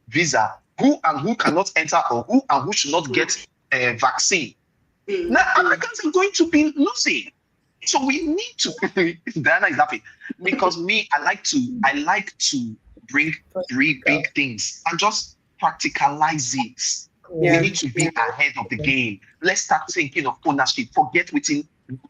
visa, who and who cannot enter, or who and who should not get a vaccine, now Africans are going to be losing. So we need to. Diana is laughing because I like to bring three big things and just practicalize it. We need to be ahead of the game. Let's start thinking of ownership. Forget what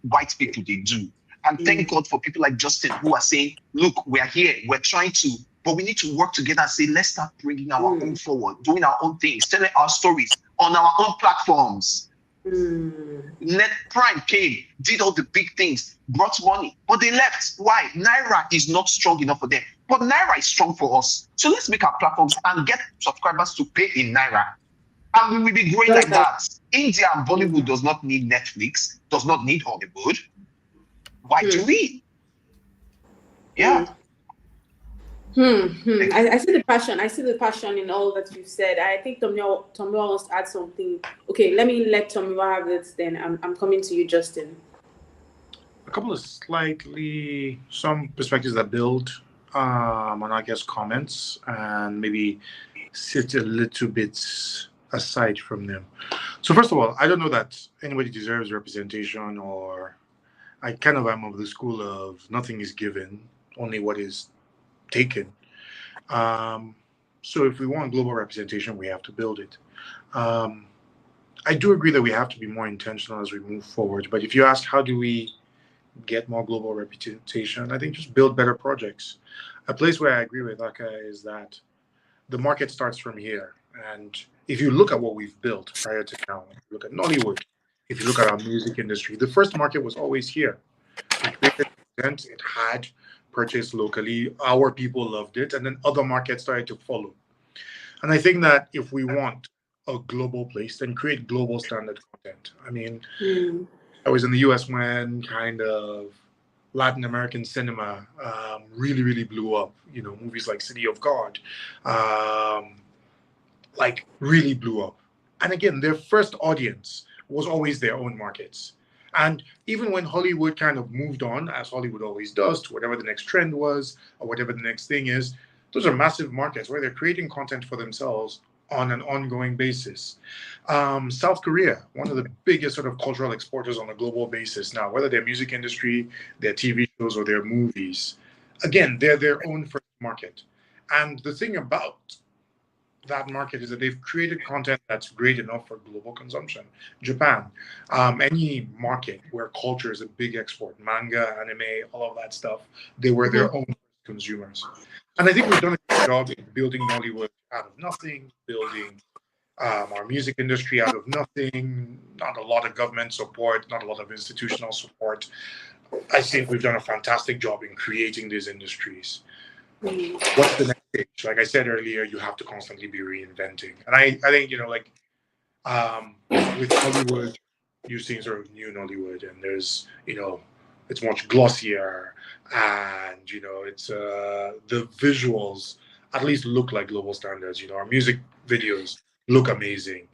white people they do. And thank God for people like Justin who are saying, look, we're here, we're trying to, but we need to work together and say, let's start bringing our own forward, doing our own things, telling our stories on our own platforms. Net Prime came, did all the big things, brought money, but they left. Why? Naira is not strong enough for them. But Naira is strong for us. So let's make our platforms and get subscribers to pay in Naira. And we will be growing like that. India and Bollywood does not need Netflix, does not need Hollywood. Why do we? Yeah. I see the passion. I see the passion in all that you've said. I think Tomiwa wants to add something. Okay, let Tomiwa have this. Then I'm coming to you, Justin. A couple of some perspectives that build on, I guess, comments and maybe sit a little bit aside from them. So first of all, I don't know that anybody deserves representation, or I kind of am of the school of nothing is given, only what is taken. So if we want global representation, we have to build it. I do agree that we have to be more intentional as we move forward. But if you ask how do we get more global representation, I think just build better projects. A place where I agree with Akah is that the market starts from here. And if you look at what we've built prior to now, look at Nollywood, if you look at our music industry, the first market was always here. It created content, it had purchased locally, our people loved it, and then other markets started to follow. And I think that if we want a global place, then create global standard content. I mean, I was in the US when kind of Latin American cinema really, really blew up. You know, movies like City of God, like really blew up. And again, their first audience was always their own markets. And even when Hollywood kind of moved on, as Hollywood always does, to whatever the next trend was or whatever the next thing is, those are massive markets where they're creating content for themselves on an ongoing basis. South Korea, one of the biggest sort of cultural exporters on a global basis now, whether their music industry, their TV shows, or their movies. Again, they're their own first market. And the thing about that market is that they've created content that's great enough for global consumption. Japan, any market where culture is a big export, manga, anime, all of that stuff, they were their own consumers. And I think we've done a good job in building Nollywood out of nothing, building our music industry out of nothing, not a lot of government support, not a lot of institutional support. I think we've done a fantastic job in creating these industries. What's the next stage? Like I said earlier, you have to constantly be reinventing. And I think, you know, like with Hollywood, you're seeing sort of new Nollywood, and there's, you know, it's much glossier, and, you know, it's the visuals at least look like global standards. You know, our music videos look amazing.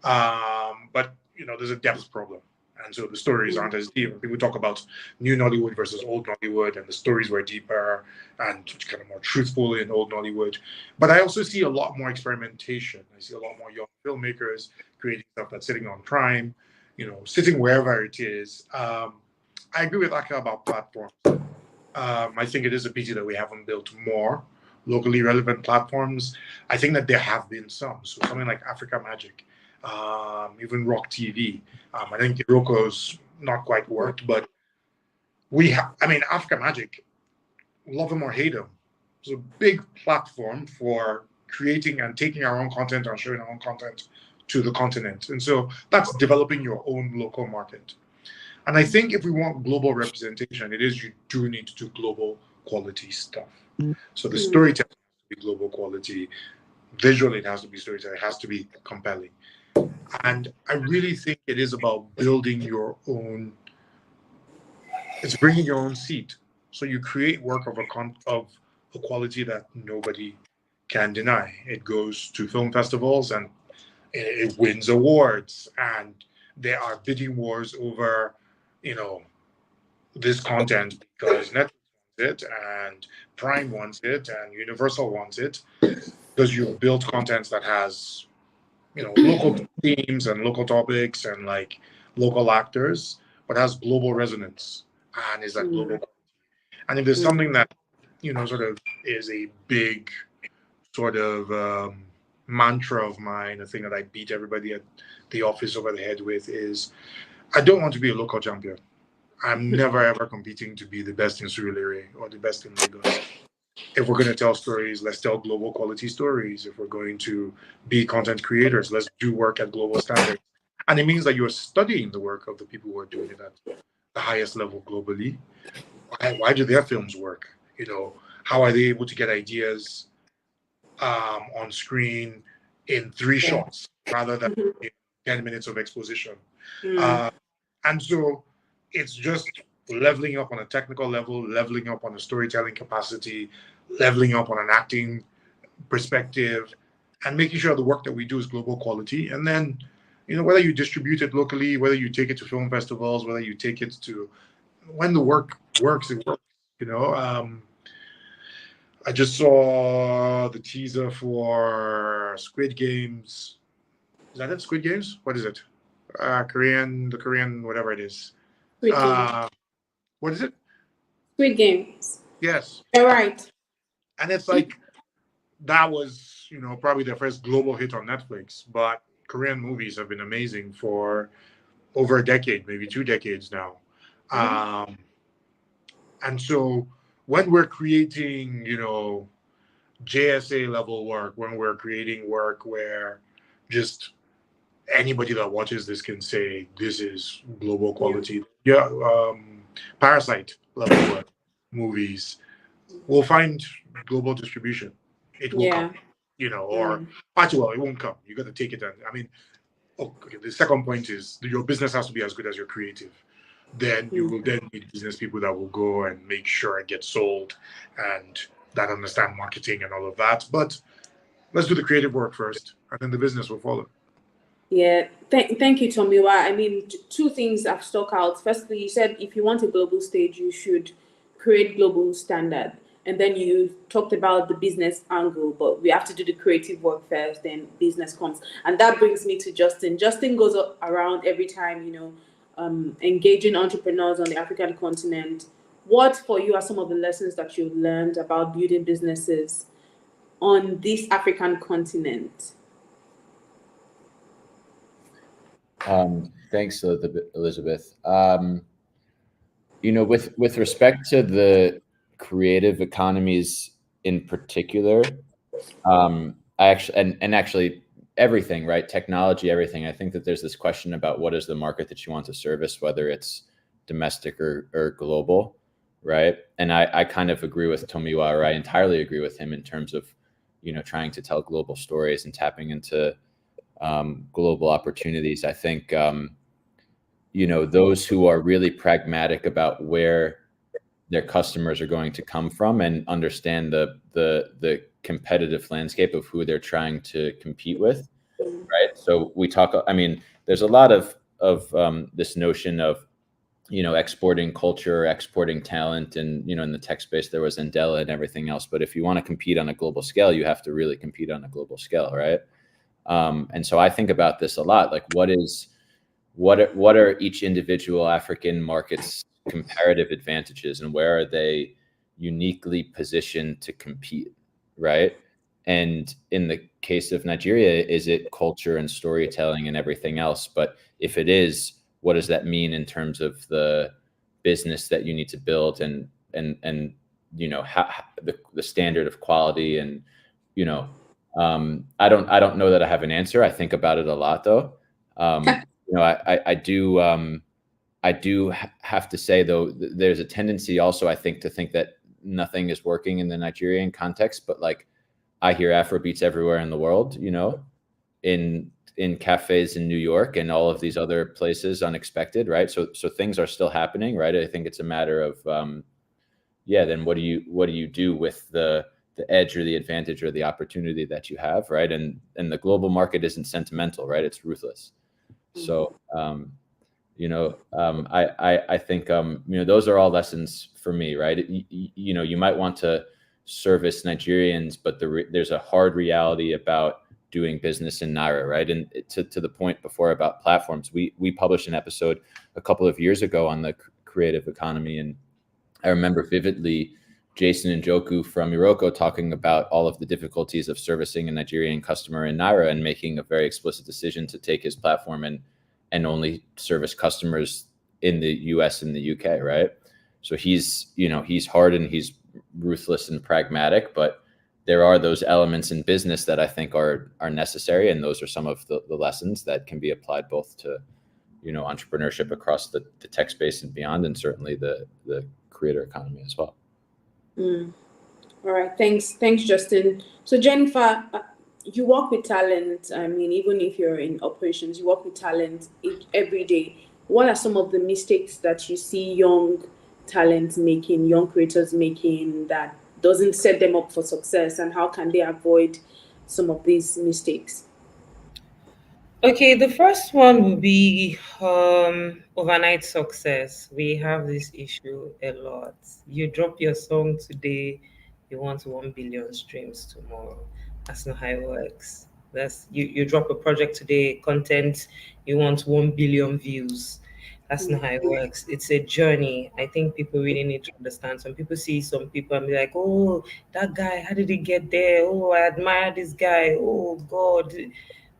But, you know, there's a depth problem. And so the stories aren't as deep. People talk about new Nollywood versus old Nollywood, and the stories were deeper and kind of more truthful in old Nollywood. But I also see a lot more experimentation. I see a lot more young filmmakers creating stuff that's sitting on Prime, you know, sitting wherever it is. I agree with Akah about platforms. I think it is a pity that we haven't built more locally relevant platforms. I think that there have been some. So something like Africa Magic, even Rock TV. I think Iroko's not quite worked, but Africa Magic, love them or hate them, it's a big platform for creating and taking our own content and showing our own content to the continent. And so that's developing your own local market. And I think if we want global representation, it is you do need to do global quality stuff. So the storytelling has to be global quality. Visually, it has to be storytelling. It has to be compelling. And I really think it is about building your own. It's bringing your own seat. So you create work of a quality that nobody can deny. It goes to film festivals and it wins awards, and there are bidding wars over, this content because Netflix wants it and Prime wants it and Universal wants it, because you've built content that has, local themes and local topics and like local actors, but has global resonance and is that global. And if there's something that, sort of is a big sort of mantra of mine, a thing that I beat everybody at the office over the head with is, I don't want to be a local champion. I'm never ever competing to be the best in Surulere or the best in Lagos. If we're going to tell stories, let's tell global quality stories. If we're going to be content creators, let's do work at global standards. And it means that you're studying the work of the people who are doing it at the highest level globally. Why do their films work? How are they able to get ideas on screen in 3 shots rather than 10 minutes of exposition? And so it's just leveling up on a technical level, leveling up on a storytelling capacity, leveling up on an acting perspective, and making sure the work that we do is global quality. And then, whether you distribute it locally, whether you take it to film festivals, whether you take it to, when the work works, it works. I just saw the teaser for Squid Games. Is that it? Squid Games? What is it? The Korean, whatever it is. What is it? Squid Games. Yes. You're right. And it's like, that was, probably their first global hit on Netflix. But Korean movies have been amazing for over a decade, maybe 2 decades now. And so when we're creating, JSA level work, when we're creating work where just anybody that watches this can say this is global quality. Parasite level work, movies will find global distribution. It will come, or actually, well, it won't come. You got to take it. The second point is your business has to be as good as your creative. Then you will then need business people that will go and make sure it gets sold and that understand marketing and all of that. But let's do the creative work first, and then the business will follow. Yeah, thank you, Tomiwa. 2 things have stuck out. Firstly, you said if you want a global stage, you should create global standard. And then you talked about the business angle, but we have to do the creative work first, then business comes. And that brings me to Justin. Justin goes around every time, engaging entrepreneurs on the African continent. What for you are some of the lessons that you've learned about building businesses on this African continent? Thanks, Elizabeth. With respect to the creative economies in particular, actually everything, right? Technology, everything. I think that there's this question about what is the market that you want to service, whether it's domestic or global, right? And I kind of agree with Tomiwa, or I entirely agree with him in terms of, trying to tell global stories and tapping into global opportunities. I think, those who are really pragmatic about where their customers are going to come from and understand the competitive landscape of who they're trying to compete with, right? So there's a lot of this notion of, exporting culture, exporting talent, and, in the tech space, there was Andela and everything else. But if you want to compete on a global scale, you have to really compete on a global scale, right? And so I think about this a lot, like what are each individual African market's comparative advantages, and where are they uniquely positioned to compete, right? And in the case of Nigeria, is it culture and storytelling and everything else? But if it is, what does that mean in terms of the business that you need to build, and how the standard of quality, and I don't know that I have an answer. I think about it a lot, though. I do have to say, though, there's a tendency also, I think, to think that nothing is working in the Nigerian context, but like I hear Afrobeats everywhere in the world, in cafes in New York and all of these other places, unexpected, right? So things are still happening, right? I think it's a matter of, then what do you do with the edge or the advantage or the opportunity that you have, right? And the global market isn't sentimental, right? It's ruthless. So, I think, those are all lessons for me, right? You might want to service Nigerians, but there's a hard reality about doing business in Naira, right? And to the point before about platforms, we published an episode a couple of years ago on the creative economy, and I remember vividly Jason Njoku from Iroko talking about all of the difficulties of servicing a Nigerian customer in Naira, and making a very explicit decision to take his platform and only service customers in the US and the UK, right? So he's hard and he's ruthless and pragmatic, but there are those elements in business that I think are necessary, and those are some of the lessons that can be applied both to entrepreneurship across the tech space and beyond, and certainly the creator economy as well. All right, thanks, Justin. So Jennifer, you work with talent. I mean, even if you're in operations, you work with talent every day. What are some of the mistakes that you see young talent making, young creators making, that doesn't set them up for success, and how can they avoid some of these mistakes? Okay, the first one would be overnight success. We have this issue a lot. You drop your song today, you want 1 billion streams tomorrow. That's not how it works. That's you drop a project today, content, you want 1 billion views. That's not how it works. It's a journey. I think people really need to understand. Some people see some people and be like, oh, that guy, how did he get there? Oh, I admire this guy. Oh, God.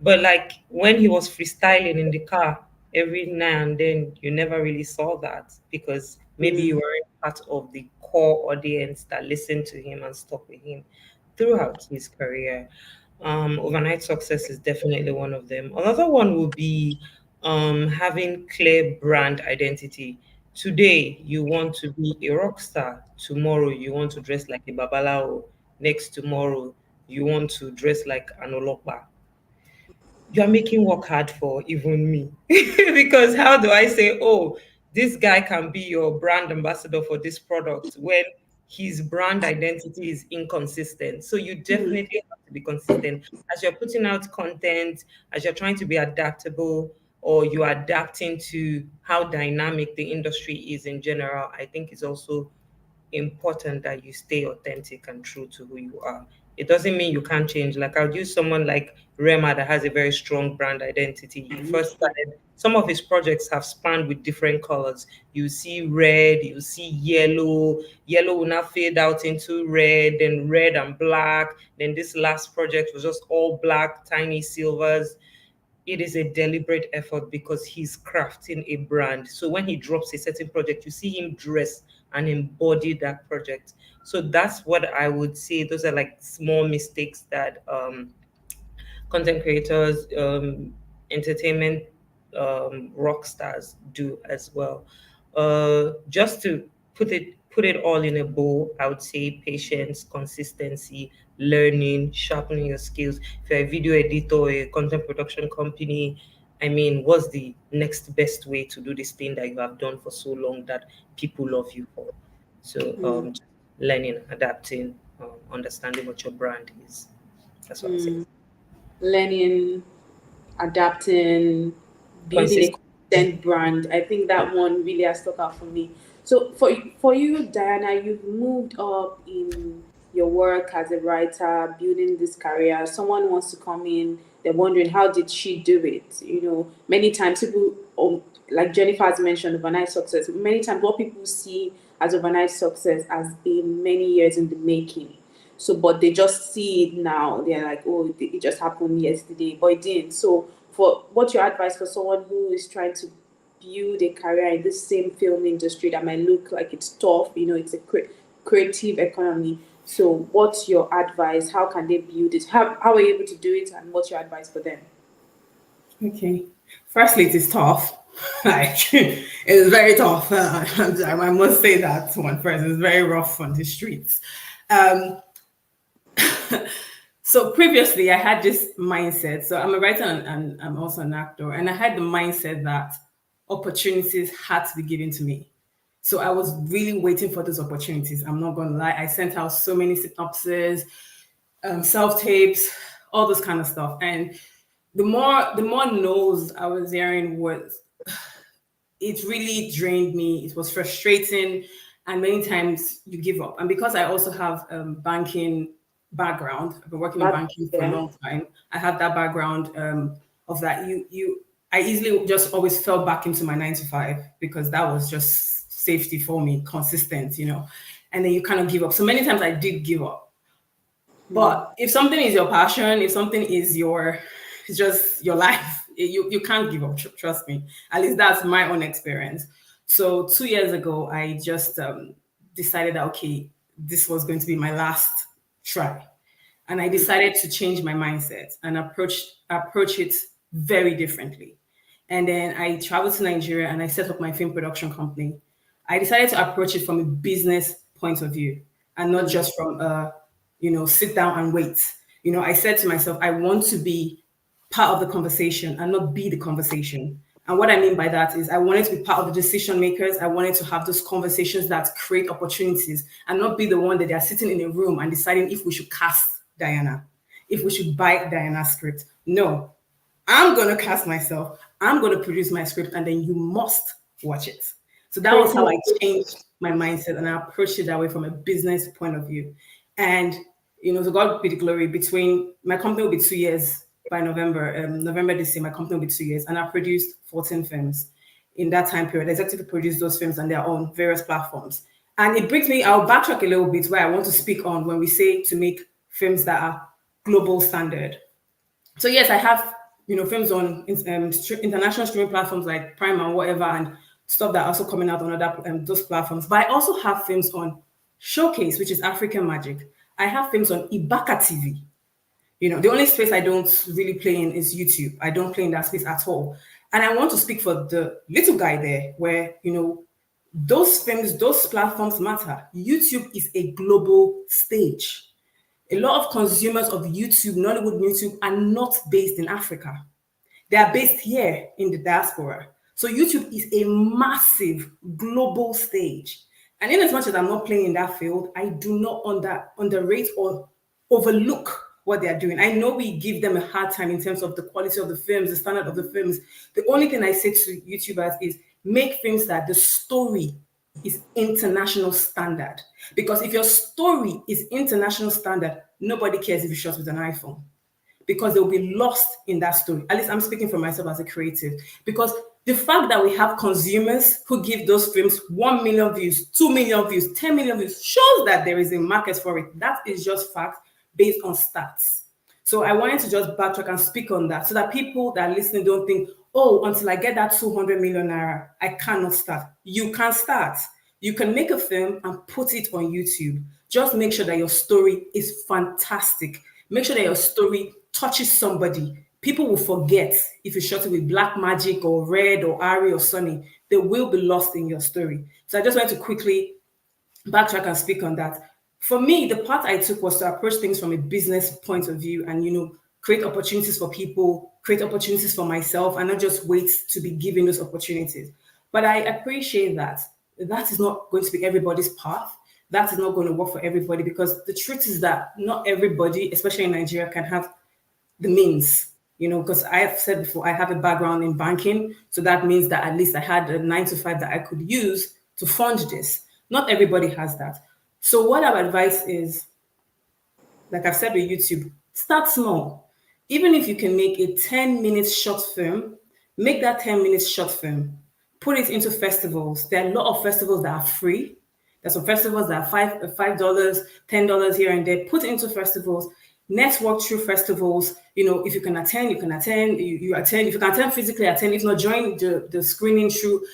But like when he was freestyling in the car, every now and then you never really saw that, because maybe you weren't part of the core audience that listened to him and stuck with him throughout his career. Overnight success is definitely one of them. Another one would be having clear brand identity. Today, you want to be a rock star. Tomorrow, you want to dress like a babalao. Next tomorrow, you want to dress like an olokpa. You're making work hard for even me. Because how do I say, oh, this guy can be your brand ambassador for this product when his brand identity is inconsistent? So you definitely have to be consistent as you're putting out content, as you're trying to be adaptable, or you're adapting to how dynamic the industry is in general. I think it's also important that you stay authentic and true to who you are. It doesn't mean you can't change. Like I'll use someone like Rema that has a very strong brand identity. He first started, some of his projects have spanned with different colors. You see red, you see yellow. Yellow will now fade out into red, then red and black. Then this last project was just all black, tiny silvers. It is a deliberate effort because he's crafting a brand. So when he drops a certain project, you see him dress and embody that project. So that's what I would say. Those are like small mistakes that content creators, entertainment rock stars do as well. Just to put it all in a bowl, I would say patience, consistency, learning, sharpening your skills. If you're a video editor or a content production company, I mean, what's the next best way to do this thing that you have done for so long that people love you for? So learning, adapting, understanding what your brand is. That's what I'm saying. Learning, adapting, building a consistent brand. I think that one really has stuck out for me. So for you, Diana, you've moved up in your work as a writer, building this career. Someone wants to come in, they're wondering, how did she do it? Many times people, like Jennifer has mentioned, overnight success. Many times what people see as overnight success has been many years in the making. So, but they just see it now. They're like, oh, it just happened yesterday, but it didn't. So, for what's your advice for someone who is trying to build a career in this same film industry that might look like it's tough? It's a creative economy. So, what's your advice? How can they build it? How are you able to do it? And what's your advice for them? Okay. Firstly, it is tough. Like, it's very tough. I must say that one first. It's very rough on the streets. So previously, I had this mindset. So I'm a writer and I'm also an actor. And I had the mindset that opportunities had to be given to me. So I was really waiting for those opportunities. I'm not going to lie. I sent out so many synopses, self-tapes, all this kind of stuff. And the more no's I was hearing it really drained me. It was frustrating, and many times you give up. And because I also have banking background, I've been working in banking for a long time. I have that background of that. I easily just always fell back into my 9 to 5 because that was just safety for me, consistent, and then you kind of give up. So many times I did give up. But if something is your passion, if something is it's just your life, you can't give up, trust me. At least that's my own experience. So 2 years ago, I just decided that, okay, this was going to be my last try. And I decided to change my mindset and approach it very differently. And then I traveled to Nigeria and I set up my film production company. I decided to approach it from a business point of view and not just from sit down and wait. I said to myself, I want to be part of the conversation and not be the conversation. And what I mean by that is I wanted to be part of the decision makers. I wanted to have those conversations that create opportunities and not be the one that they're sitting in a room and deciding if we should cast Diana, if we should buy Diana's script. No, I'm going to cast myself. I'm going to produce my script and then you must watch it. So that was how I changed my mindset and I approached it that way from a business point of view. And, to God be the glory, my company will be 2 years by November this year, my company will be 2 years, and I produced 14 films in that time period. I executive produced those films on their own various platforms. And it brings me, I'll backtrack a little bit where I want to speak on when we say to make films that are global standard. So yes, I have, films on international streaming platforms like Prime and whatever, and stuff that are also coming out on those platforms. But I also have films on Showcase, which is African Magic. I have films on Ibaka TV. The only space I don't really play in is YouTube. I don't play in that space at all. And I want to speak for the little guy there where, those films, those platforms matter. YouTube is a global stage. A lot of consumers of YouTube, Nollywood YouTube, are not based in Africa. They are based here in the diaspora. So YouTube is a massive global stage. And in as much as I'm not playing in that field, I do not underrate or overlook what they are doing. I know we give them a hard time in terms of the quality of the films, the standard of the films. The only thing I say to YouTubers is make films that the story is international standard. Because if your story is international standard, nobody cares if you shot with an iPhone. Because they'll be lost in that story. At least I'm speaking for myself as a creative. Because the fact that we have consumers who give those films 1 million views, 2 million views, 10 million views shows that there is a market for it. That is just fact based on stats. So I wanted to just backtrack and speak on that so that people that are listening don't think, oh, until I get that 200 million naira, I cannot start. You can start. You can make a film and put it on YouTube. Just make sure that your story is fantastic. Make sure that your story touches somebody. People will forget if you shot it with Black Magic or Red or Ari or Sunny. They will be lost in your story. So I just wanted to quickly backtrack and speak on that. For me, the part I took was to approach things from a business point of view and, create opportunities for people, create opportunities for myself, and not just wait to be given those opportunities. But I appreciate that. That is not going to be everybody's path. That is not going to work for everybody because the truth is that not everybody, especially in Nigeria, can have the means. Because I have said before, I have a background in banking. So that means that at least I had a 9 to 5 that I could use to fund this. Not everybody has that. So what I would advise is, like I've said with YouTube, start small. Even if you can make a 10-minute short film, make that 10-minute short film, put it into festivals. There are a lot of festivals that are free. There's some festivals that are $5, $10 here and there. Put into festivals, network through festivals. If you can attend, you can attend. You attend. If you can attend physically, attend. If not, join the screening through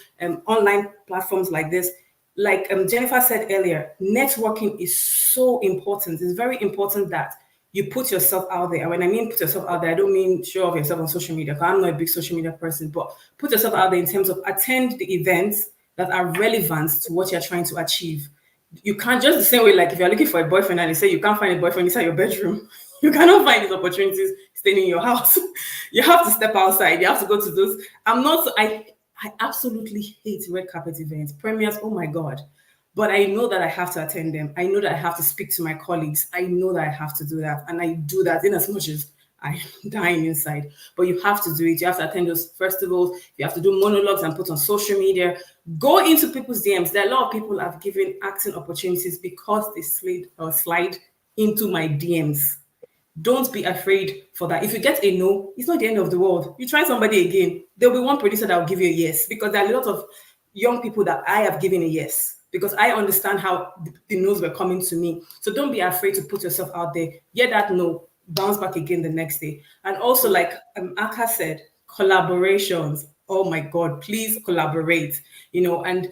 online platforms like this. Like Jennifer said earlier, networking is so important. It's very important that you put yourself out there. And when I mean put yourself out there, I don't mean show off yourself on social media, because I'm not a big social media person, but put yourself out there in terms of attend the events that are relevant to what you're trying to achieve. You can't, just the same way, like if you're looking for a boyfriend and they say you can't find a boyfriend inside your bedroom, you cannot find these opportunities staying in your house. You have to step outside. You have to go to those. I absolutely hate red carpet events, premieres. Oh my God. But I know that I have to attend them. I know that I have to speak to my colleagues. I know that I have to do that. And I do that in as much as I'm dying inside. But you have to do it. You have to attend those festivals. You have to do monologues and put on social media. Go into people's DMs. There are a lot of people I've given acting opportunities because they slide into my DMs. Don't be afraid for that. If you get a no, it's not the end of the world. You try somebody again. There'll be one producer that will give you a yes, because there are a lot of young people that I have given a yes, because I understand how the no's were coming to me. So don't be afraid to put yourself out there. Get that no, bounce back again the next day. And also, like Akah said, collaborations. Oh my God, please collaborate. And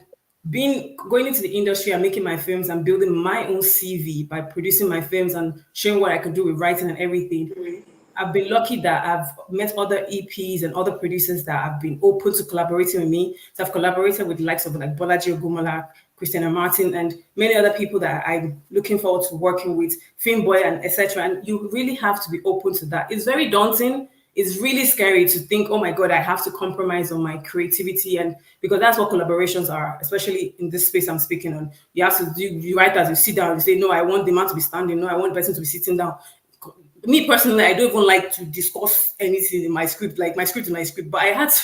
going into the industry and making my films and building my own CV by producing my films and showing what I could do with writing and everything. I've been lucky that I've met other EPs and other producers that have been open to collaborating with me. So I've collaborated with the likes of like Bolaji Ogumola, Christina Martin, and many other people that I'm looking forward to working with, Finboy and etc. And you really have to be open to that. It's very daunting. It's really scary to think, oh my God, I have to compromise on my creativity, and because that's what collaborations are, especially in this space I'm speaking on. You have to do, you write as you sit down, you say, no, I want the man to be standing, no, I want the person to be sitting down. Me personally, I don't even like to discuss anything in my script, like my script is my script, but I had to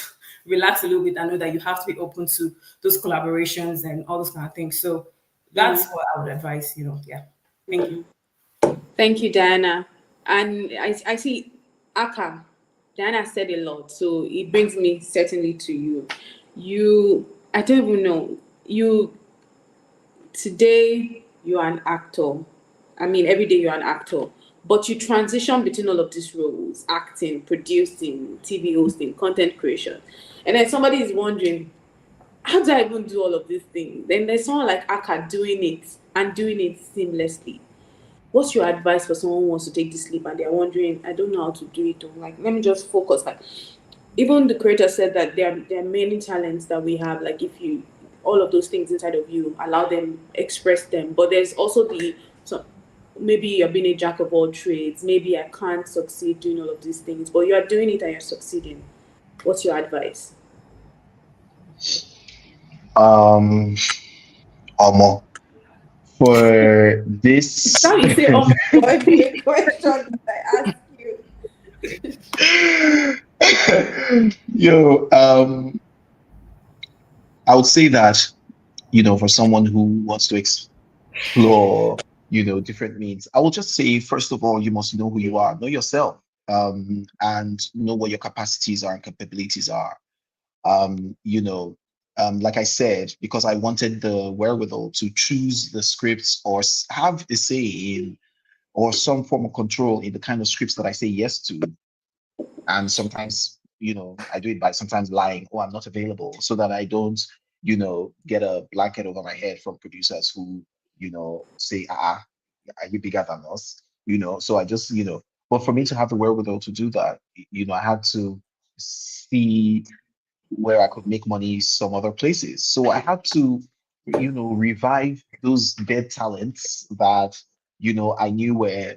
relax a little bit and know that you have to be open to those collaborations and all those kind of things. So that's what I would advise, yeah. Thank you. Thank you, Diana. And I see Akah. Diana said a lot, so it brings me certainly to you. I don't even know. Today, you are an actor. I mean, every day you're an actor. But you transition between all of these roles: acting, producing, TV hosting, content creation. And then somebody is wondering, how do I even do all of these things? Then there's someone like Akah doing it and doing it seamlessly. What's your advice for someone who wants to take this leap and they're wondering, I don't know how to do it, or like, let me just focus? Like, even the creator said that there are many talents that we have. Like, if you, all of those things inside of you, allow them, express them. But there's also maybe you're being a jack of all trades. Maybe I can't succeed doing all of these things, but you are doing it and you're succeeding. What's your advice? Omo, for this. How you say for every question I ask you? Yo, I would say that, for someone who wants to explore, different means, I will just say, first of all, you must know who you are, know yourself, and know what your capacities are and capabilities are. Like I said, because I wanted the wherewithal to choose the scripts or have a say in, or some form of control in the kind of scripts that I say yes to. And sometimes, I do it by sometimes lying, oh, I'm not available, so that I don't, get a blanket over my head from producers who, say, are you bigger than us? So I just, but for me to have the wherewithal to do that, I had to see where I could make money some other places. So I had to, revive those dead talents that, I knew were,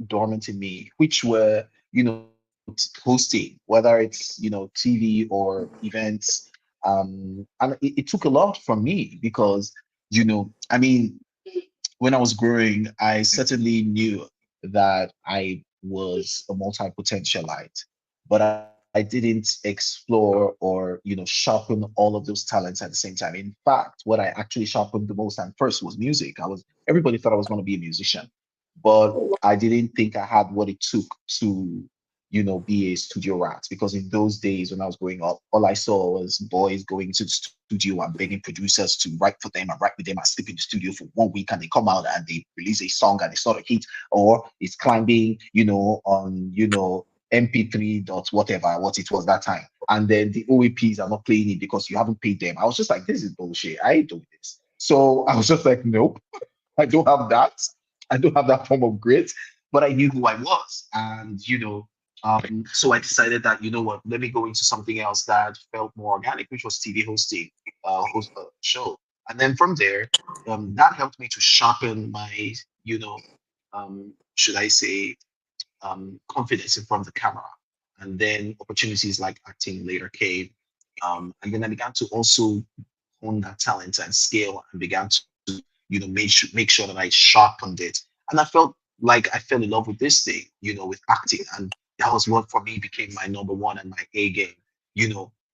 dormant in me, which were, hosting, whether it's, TV or events. And it took a lot from me because, I mean, when I was growing, I certainly knew that I was a multi-potentialite, but I didn't explore or sharpen all of those talents at the same time. In fact, what I actually sharpened the most and first was music. Everybody thought I was going to be a musician, but I didn't think I had what it took to be a studio rat, because in those days when I was growing up, all I saw was boys going to the studio and begging producers to write for them and write with them and sleep in the studio for 1 week, and they come out and they release a song and it's not a hit, or it's climbing, on, MP3 dot whatever, what it was that time. And then the OAPs are not playing it because you haven't paid them. I was just like, this is bullshit. I ain't doing this. So I was just like, nope, I don't have that. I don't have that form of grit, but I knew who I was. And, so I decided that, you know what, let me go into something else that felt more organic, which was TV hosting, host a show. And then from there, that helped me to sharpen my, should I say, confidence in front of the camera. And then opportunities like acting later came. And then I began to also hone that talent and scale, and began to, make sure that I sharpened it. And I felt like I fell in love with this thing, with acting. And that was what for me became my number one and my A game.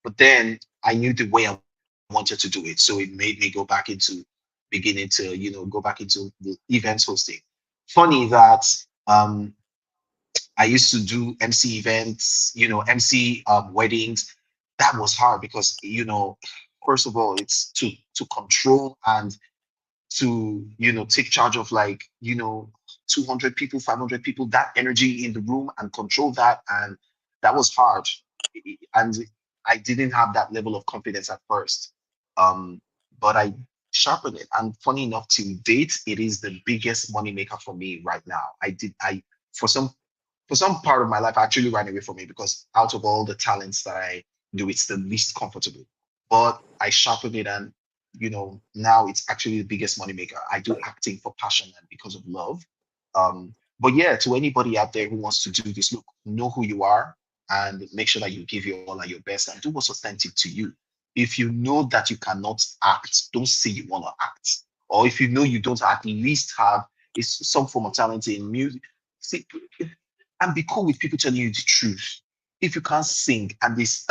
But then I knew the way I wanted to do it. So it made me go back into beginning to, go back into the events hosting. Funny that I used to do MC events, MC weddings. That was hard because, first of all, it's to control and to, take charge of, like, 200 people, 500 people, that energy in the room, and control that. And that was hard. And I didn't have that level of confidence at first. But I sharpened it. And funny enough, to date, it is the biggest money maker for me right now. For some part of my life, I actually ran away from it, because out of all the talents that I do, it's the least comfortable. But I sharpened it, and now it's actually the biggest money maker. I do acting for passion and because of love. But yeah, to anybody out there who wants to do this, look, know who you are, and make sure that you give your all and your best, and do what's authentic to you. If you know that you cannot act, don't say you want to act. Or if you know you don't, at least have some form of talent in music. See, and be cool with people telling you the truth. If you can't sing and this,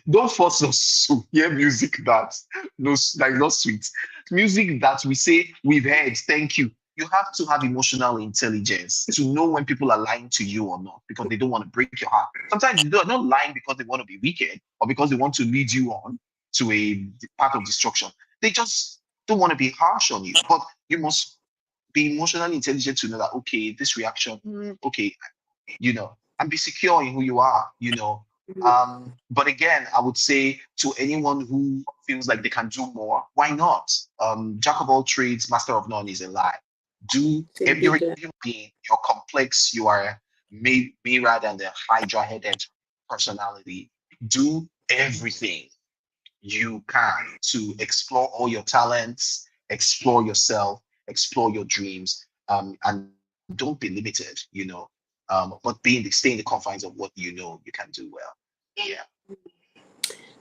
don't force us to hear music that's not sweet. Music that we say we've heard, thank you. You have to have emotional intelligence to know when people are lying to you or not, because they don't want to break your heart. Sometimes they're not lying because they want to be wicked or because they want to lead you on to a path of destruction. They just don't want to be harsh on you. But you must be emotionally intelligent to know that, okay, this reaction, okay, and be secure in who you are. But again, I would say to anyone who feels like they can do more, why not? Jack of all trades, master of none is a lie. You're a human being, you're complex, you are made rather than the hydra-headed personality. Do everything you can to explore all your talents, explore yourself, explore your dreams, and don't be limited, but stay in the confines of what you can do well. Yeah.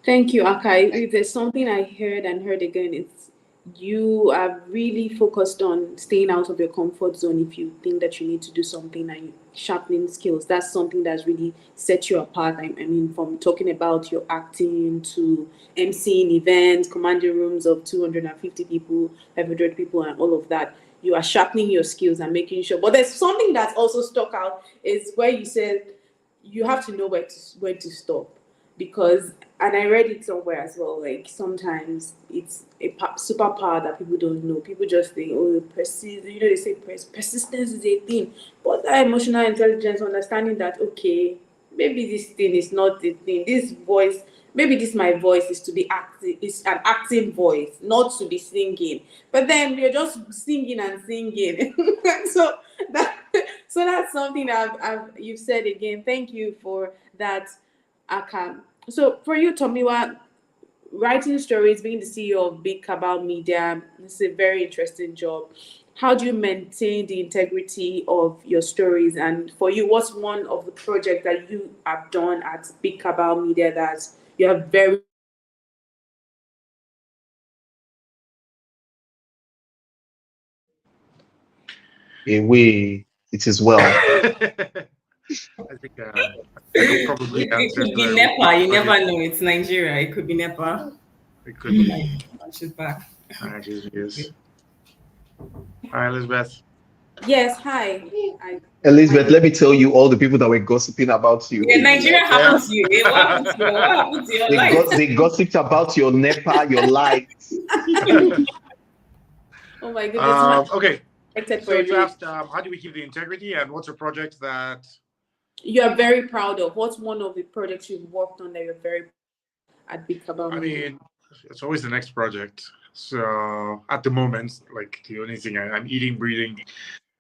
Thank you, Akah. If there's something I heard and heard again, it's you are really focused on staying out of your comfort zone. If you think that you need to do something and sharpening skills, that's something that's really set you apart. I mean, from talking about your acting to emceeing events, commanding rooms of 250 people, 500 people, and all of that. You are sharpening your skills and making sure. But there's something that's also stuck out is where you said you have to know where to stop, because, and I read it somewhere as well, like sometimes it's a superpower that people don't know. People just think, oh, they say persistence is a thing, but that emotional intelligence, understanding that, okay, maybe this thing is not the thing, this voice, maybe my voice is to be acting, it's an acting voice, not to be singing, but then you're just singing and singing. so that's something that you've said again. Thank you for that, Akah. So for you, Tomiwa, writing stories, being the CEO of Big Cabal Media, it's a very interesting job. How do you maintain the integrity of your stories? And for you, what's one of the projects that you have done at Big Cabal Media that you have very Away, it is well. I think I could probably It answer could be that. Nepal. You never know. It's Nigeria. It could be Nepal. It could be. She's back. All right, yes. All right, Elizabeth. Yes, hi. Elizabeth, let me tell you all the people that were gossiping about you. Yeah, Nigeria happened to you. Yeah, what happened to you? What happened to your life? They gossiped about your NEPA, your lights. Oh my goodness. Okay. Expected for So you a asked, how do we keep the integrity, and what's a project that you are very proud of? What's one of the projects you've worked on that you're very at Big Kabam? I mean, it's always the next project. So at the moment, like the only thing I'm eating, breathing,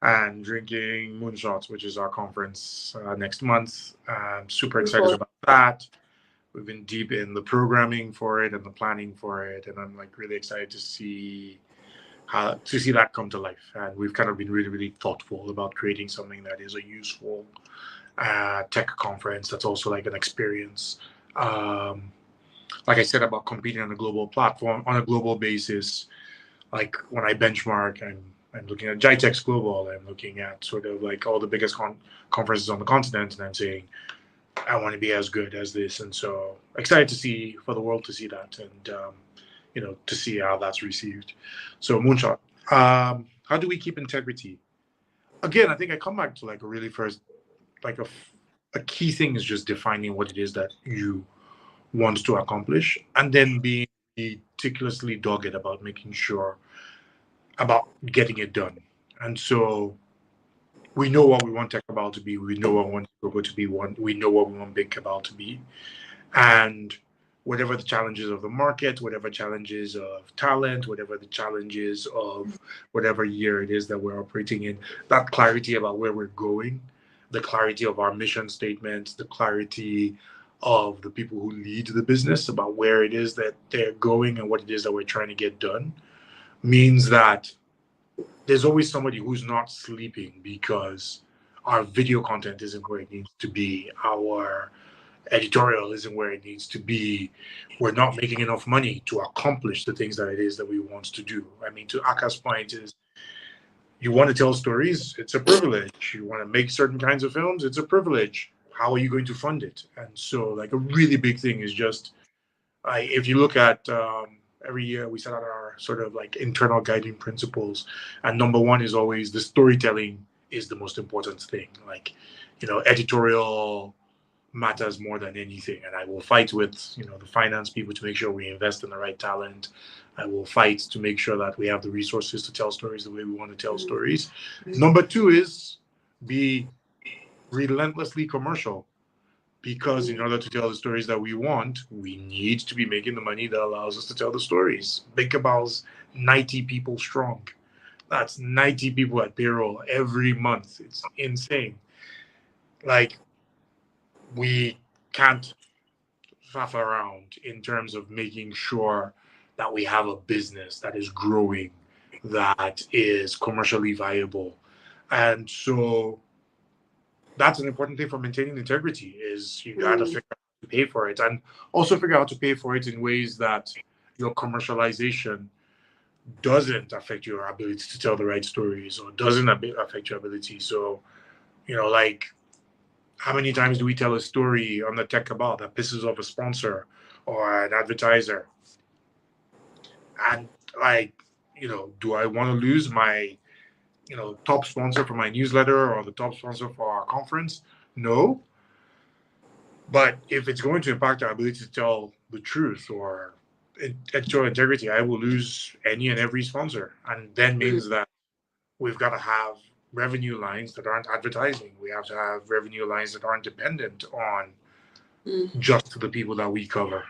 and drinking Moonshots, which is our conference next month. I'm super excited about that. We've been deep in the programming for it and the planning for it, and I'm like really excited to see that come to life. And we've kind of been really, really thoughtful about creating something that is a useful tech conference that's also like an experience. Like I said about competing on a global platform, on a global basis, like when I benchmark, I'm looking at GITEX Global, I'm looking at sort of like all the biggest conferences on the continent, and I'm saying, I want to be as good as this. And so excited to see, for the world to see that, and, to see how that's received. So Moonshot, how do we keep integrity? Again, I think I come back to like a really first, like a key thing is just defining what it is that you want to accomplish, and then being meticulously dogged about making sure about getting it done. And so we know what we want Tech Cabal to be. We know what we want Gogo to be. We know what we want Big Cabal to be. And whatever the challenges of the market, whatever challenges of talent, whatever the challenges of whatever year it is that we're operating in, that clarity about where we're going, the clarity of our mission statement, the clarity of the people who lead the business about where it is that they're going and what it is that we're trying to get done, means that there's always somebody who's not sleeping because our video content isn't where it needs to be, our editorial isn't where it needs to be, we're not making enough money to accomplish the things that it is that we want to do. I mean, to Akah's point is, you want to tell stories, it's a privilege. You want to make certain kinds of films, it's a privilege. How are you going to fund it? And so like a really big thing is just, if you look at every year we set out our sort of like internal guiding principles, and number one is always the storytelling is the most important thing. Like, editorial matters more than anything, and I will fight with the finance people to make sure we invest in the right talent. I will fight to make sure that we have the resources to tell stories the way we want to tell stories. Number two is be relentlessly commercial, because in order to tell the stories that we want, we need to be making the money that allows us to tell the stories. Big Cabal's 90 people strong. That's 90 people at payroll every month. It's insane. Like, we can't faff around in terms of making sure that we have a business that is growing, that is commercially viable. And so that's an important thing for maintaining integrity, is you got to figure out how to pay for it, and also figure out how to pay for it in ways that your commercialization doesn't affect your ability to tell the right stories, or doesn't affect your ability. So, like, how many times do we tell a story on the Tech Cabal that pisses off a sponsor or an advertiser? And like, do I want to lose my top sponsor for my newsletter or the top sponsor for our conference? No. But if it's going to impact our ability to tell the truth or editorial integrity, I will lose any and every sponsor. And then means that we've got to have revenue lines that aren't advertising. We have to have revenue lines that aren't dependent on just the people that we cover.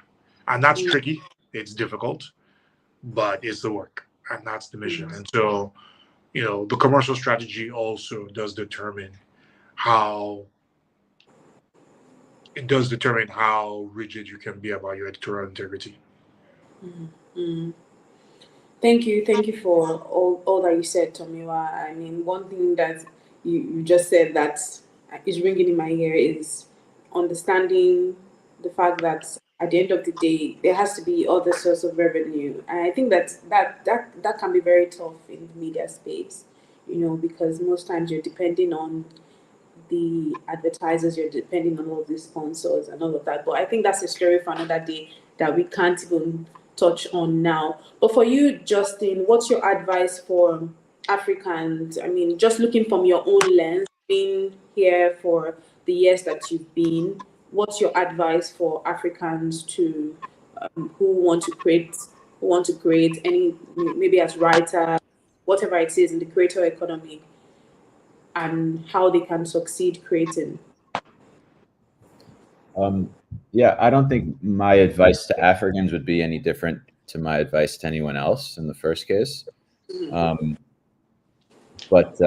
And that's tricky. It's difficult, but it's the work. And that's the mission. And so, the commercial strategy also does determine how rigid you can be about your editorial integrity. Thank you for all that you said, Tomiwa. I mean, one thing that you just said that is ringing in my ear is understanding the fact that at the end of the day, there has to be other source of revenue. And I think that can be very tough in the media space, because most times you're depending on the advertisers, you're depending on all the sponsors and all of that. But I think that's a story for another day that we can't even touch on now. But for you, Justin, what's your advice for Africans? I mean, just looking from your own lens, been here for the years that you've been, what's your advice for Africans to who want to create any, maybe as writer, whatever it is in the creator economy, and how they can succeed creating? Yeah, I don't think my advice to Africans would be any different to my advice to anyone else in the first case. But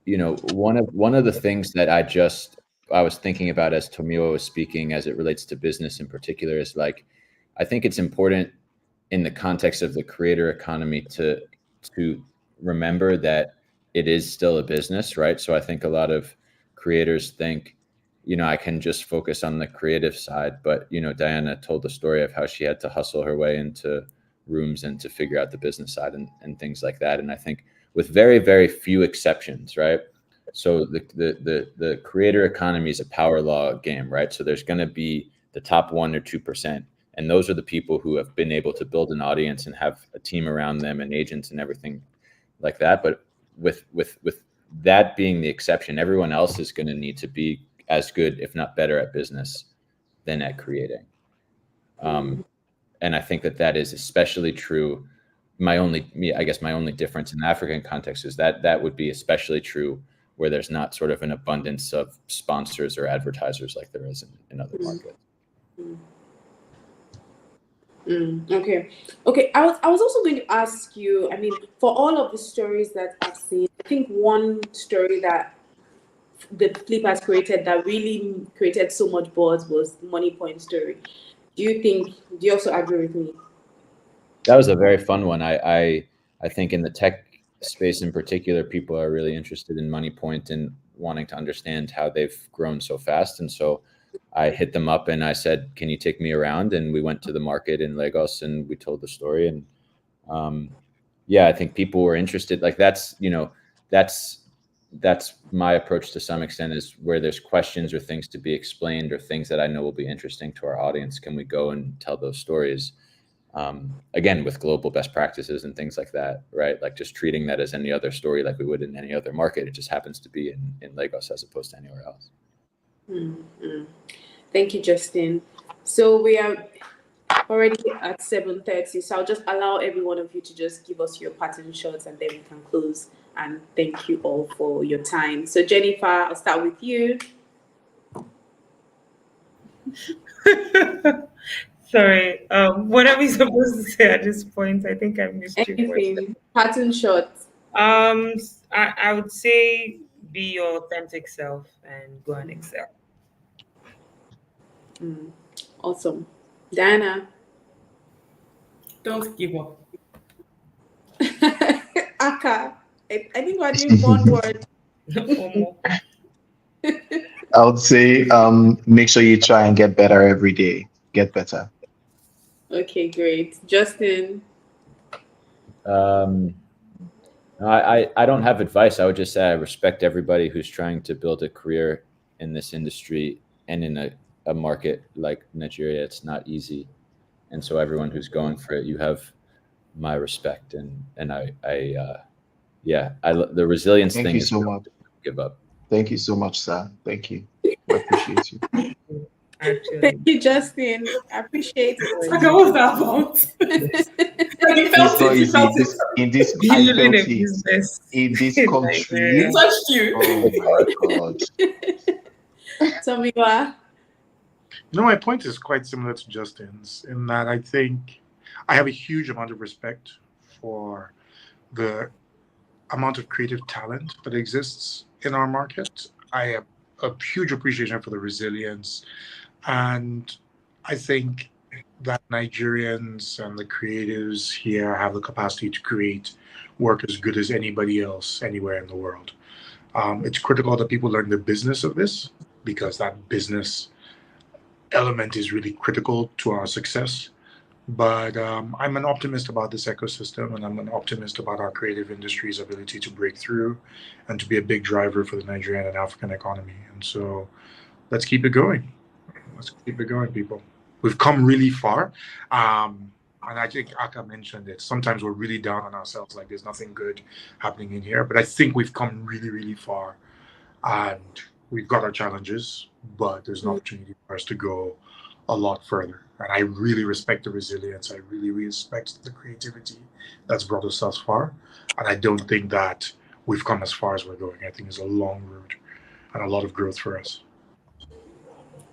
you know, one of the things that I was thinking about as Tomiwa was speaking, as it relates to business in particular, is like, I think it's important in the context of the creator economy to remember that it is still a business, right? So I think a lot of creators think, you know, I can just focus on the creative side, but you know, Diana told the story of how she had to hustle her way into rooms and to figure out the business side and things like that. And I think with very, very few exceptions, right? So the creator economy is a power law game, right? So there's going to be the top 1 or 2%. And those are the people who have been able to build an audience and have a team around them and agents and everything like that. But with that being the exception, everyone else is going to need to be as good, if not better, at business than at creating. And I think that is especially true. My only difference in the African context is that would be especially true where there's not sort of an abundance of sponsors or advertisers like there is in other markets. Okay. I was also going to ask you, I mean, for all of the stories that I've seen, I think one story that the Flip has created that really created so much buzz was the Money Point story. Do you also agree with me? That was a very fun one. I think in the tech space in particular, people are really interested in Money Point and wanting to understand how they've grown so fast. And so I hit them up and I said, can you take me around? And we went to the market in Lagos and we told the story. And yeah, I think people were interested. Like that's my approach to some extent, is where there's questions or things to be explained or things that I know will be interesting to our audience. Can we go and tell those stories? Again, with global best practices and things like that, right? Like just treating that as any other story like we would in any other market. It just happens to be in Lagos as opposed to anywhere else. Thank you, Justin. So we are already at 7:30, so I'll just allow every one of you to just give us your pattern shots and then we can close. And thank you all for your time. So Jennifer, I'll start with you. Sorry, what are we supposed to say at this point? I think I missed you. Anything. Pattern shots. I would say be your authentic self and go and excel. Awesome. Diana. Don't give up. Akah. I think we're doing one word. I would say make sure you try and get better every day. Get better. Okay, great. Justin. I don't have advice. I would just say I respect everybody who's trying to build a career in this industry and in a market like Nigeria. It's not easy. And so everyone who's going for it, you have my respect. And the resilience Thank thing you is so much. Give up. Thank you so much, sir. Thank you. I appreciate you. Thank you, Justin. I appreciate it. What was that about? You felt it. You felt it. In this country. It touched you. Oh my God. Tomiwa. No, my point is quite similar to Justin's in that I think I have a huge amount of respect for the amount of creative talent that exists in our market. I have a huge appreciation for the resilience. And I think that Nigerians and the creatives here have the capacity to create work as good as anybody else anywhere in the world. It's critical that people learn the business of this, because that business element is really critical to our success. But I'm an optimist about this ecosystem, and I'm an optimist about our creative industry's ability to break through and to be a big driver for the Nigerian and African economy. And so let's keep it going. Let's keep it going, people. We've come really far. And I think Akah mentioned it. Sometimes we're really down on ourselves, like there's nothing good happening in here. But I think we've come really, really far. And we've got our challenges, but there's an opportunity for us to go a lot further. And I really respect the resilience. I really respect the creativity that's brought us thus far. And I don't think that we've come as far as we're going. I think it's a long road and a lot of growth for us.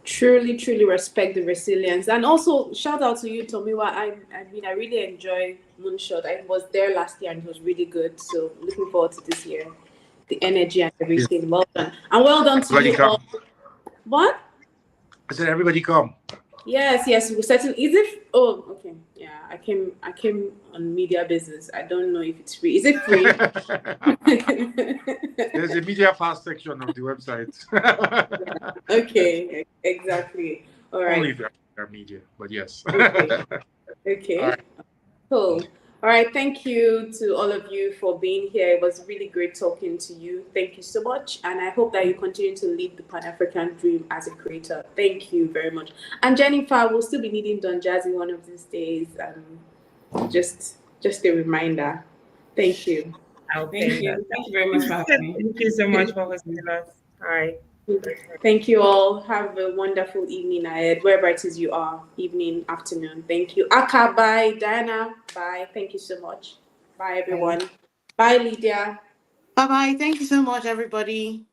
Truly, truly respect the resilience. And also shout out to you, Tomiwa. I really enjoy Moonshot. I was there last year and it was really good. So looking forward to this year. The energy and everything. Well done. And well done to Everybody you come. all. What? I said, everybody come. Yes, we certainly. Is it? Oh, okay. Yeah, I came on media business. I don't know if it's free. Is it free? There's a media fast section of the website. Okay, exactly. All right. Only if you're media, but yes. Okay. All right. Cool. All right. Thank you to all of you for being here. It was really great talking to you. Thank you so much. And I hope that you continue to live the Pan-African dream as a creator. Thank you very much. And Jennifer, we'll still be needing Don Jazzy one of these days. Just a reminder. Thank you. Thank you. Thank you very much for having me. Thank you so much for hosting us. Hi. Thank you all. Have a wonderful evening ahead, wherever it is you are, evening, afternoon. Thank you. Akah, bye. Diana, bye. Thank you so much. Bye, everyone. Bye, Lydia. Bye-bye. Thank you so much, everybody.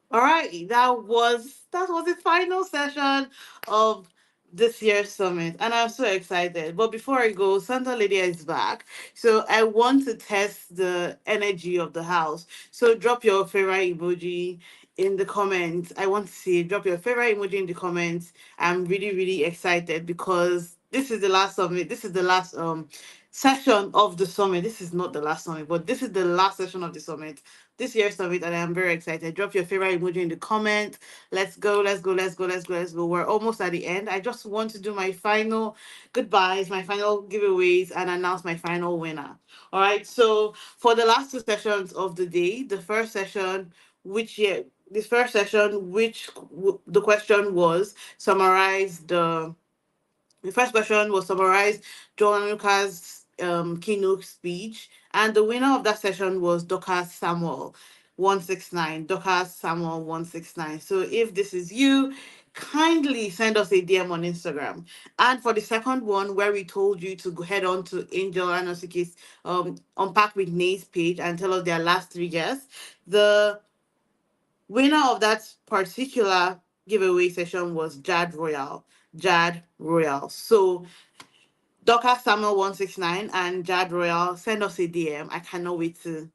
All right, that was the final session of this year's summit, and I'm so excited. But before I go, Santa Lydia is back, so I want to test the energy of the house. So drop your favorite emoji in the comments. I want to see it. Drop your favorite emoji in the comments. I'm really, really excited because this is the last summit. This is the last session of the summit. This is not the last summit, but this is the last session of the summit, this year's summit, and I'm very excited. Drop your favorite emoji in the comment. Let's go, let's go, let's go, let's go, let's go. We're almost at the end. I just want to do my final goodbyes, my final giveaways, and announce my final winner. All right. So for the last two sessions of the day, the first session, the question was the first question was summarize John Lucas' keynote speech, and the winner of that session was Dorcas Samuel 169. Dorcas Samuel 169. So if this is you, kindly send us a DM on Instagram. And for the second one, where we told you to go head on to Angel Anosiki's Unpack with Nay's page and tell us their last 3 guests, the winner of that particular giveaway session was Jad Royal. Jad Royal. So Docker Samuel 169 and Jad Royal, send us a DM. I cannot wait to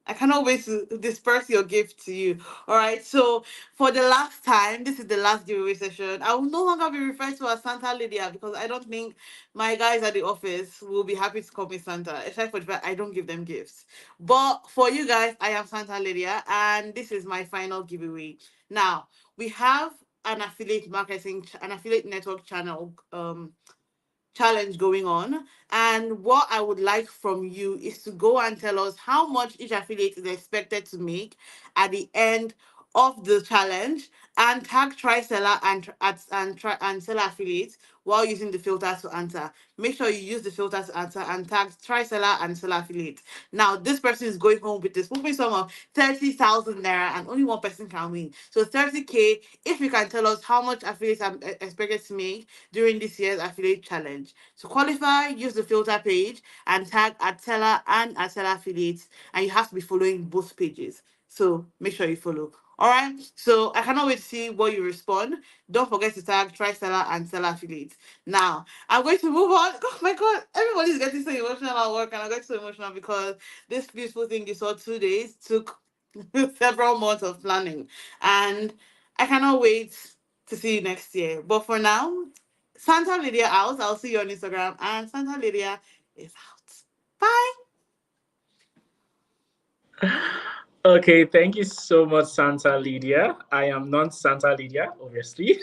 disperse your gift to you. All right. So for the last time, this is the last giveaway session. I will no longer be referred to as Santa Lydia because I don't think my guys at the office will be happy to call me Santa, except for the fact I don't give them gifts. But for you guys, I am Santa Lydia, and this is my final giveaway. Now we have an affiliate network channel challenge going on, and what I would like from you is to go and tell us how much each affiliate is expected to make at the end of the challenge, and tag TriSeller and seller affiliates while using the filter to answer. Make sure you use the filter to answer and tag TriSeller and seller affiliates. Now this person is going home with this moving sum of 30,000 naira, and only one person can win. So 30K, if you can tell us how much affiliates are expected to make during this year's affiliate challenge. To qualify, use the filter page and tag at seller and at seller affiliates, and you have to be following both pages. So make sure you follow. All right. So I cannot wait to see what you respond. Don't forget to tag TriSeller and seller affiliates. Now I'm going to move on. Oh my God, everybody's getting so emotional at work, and I got so emotional because this beautiful thing you saw 2 days took several months of planning, and I cannot wait to see you next year. But for now, Santa Lydia out. I'll see you on Instagram, and Santa Lydia is out. Bye. Okay, thank you so much, Santa Lydia. I am not Santa Lydia, obviously.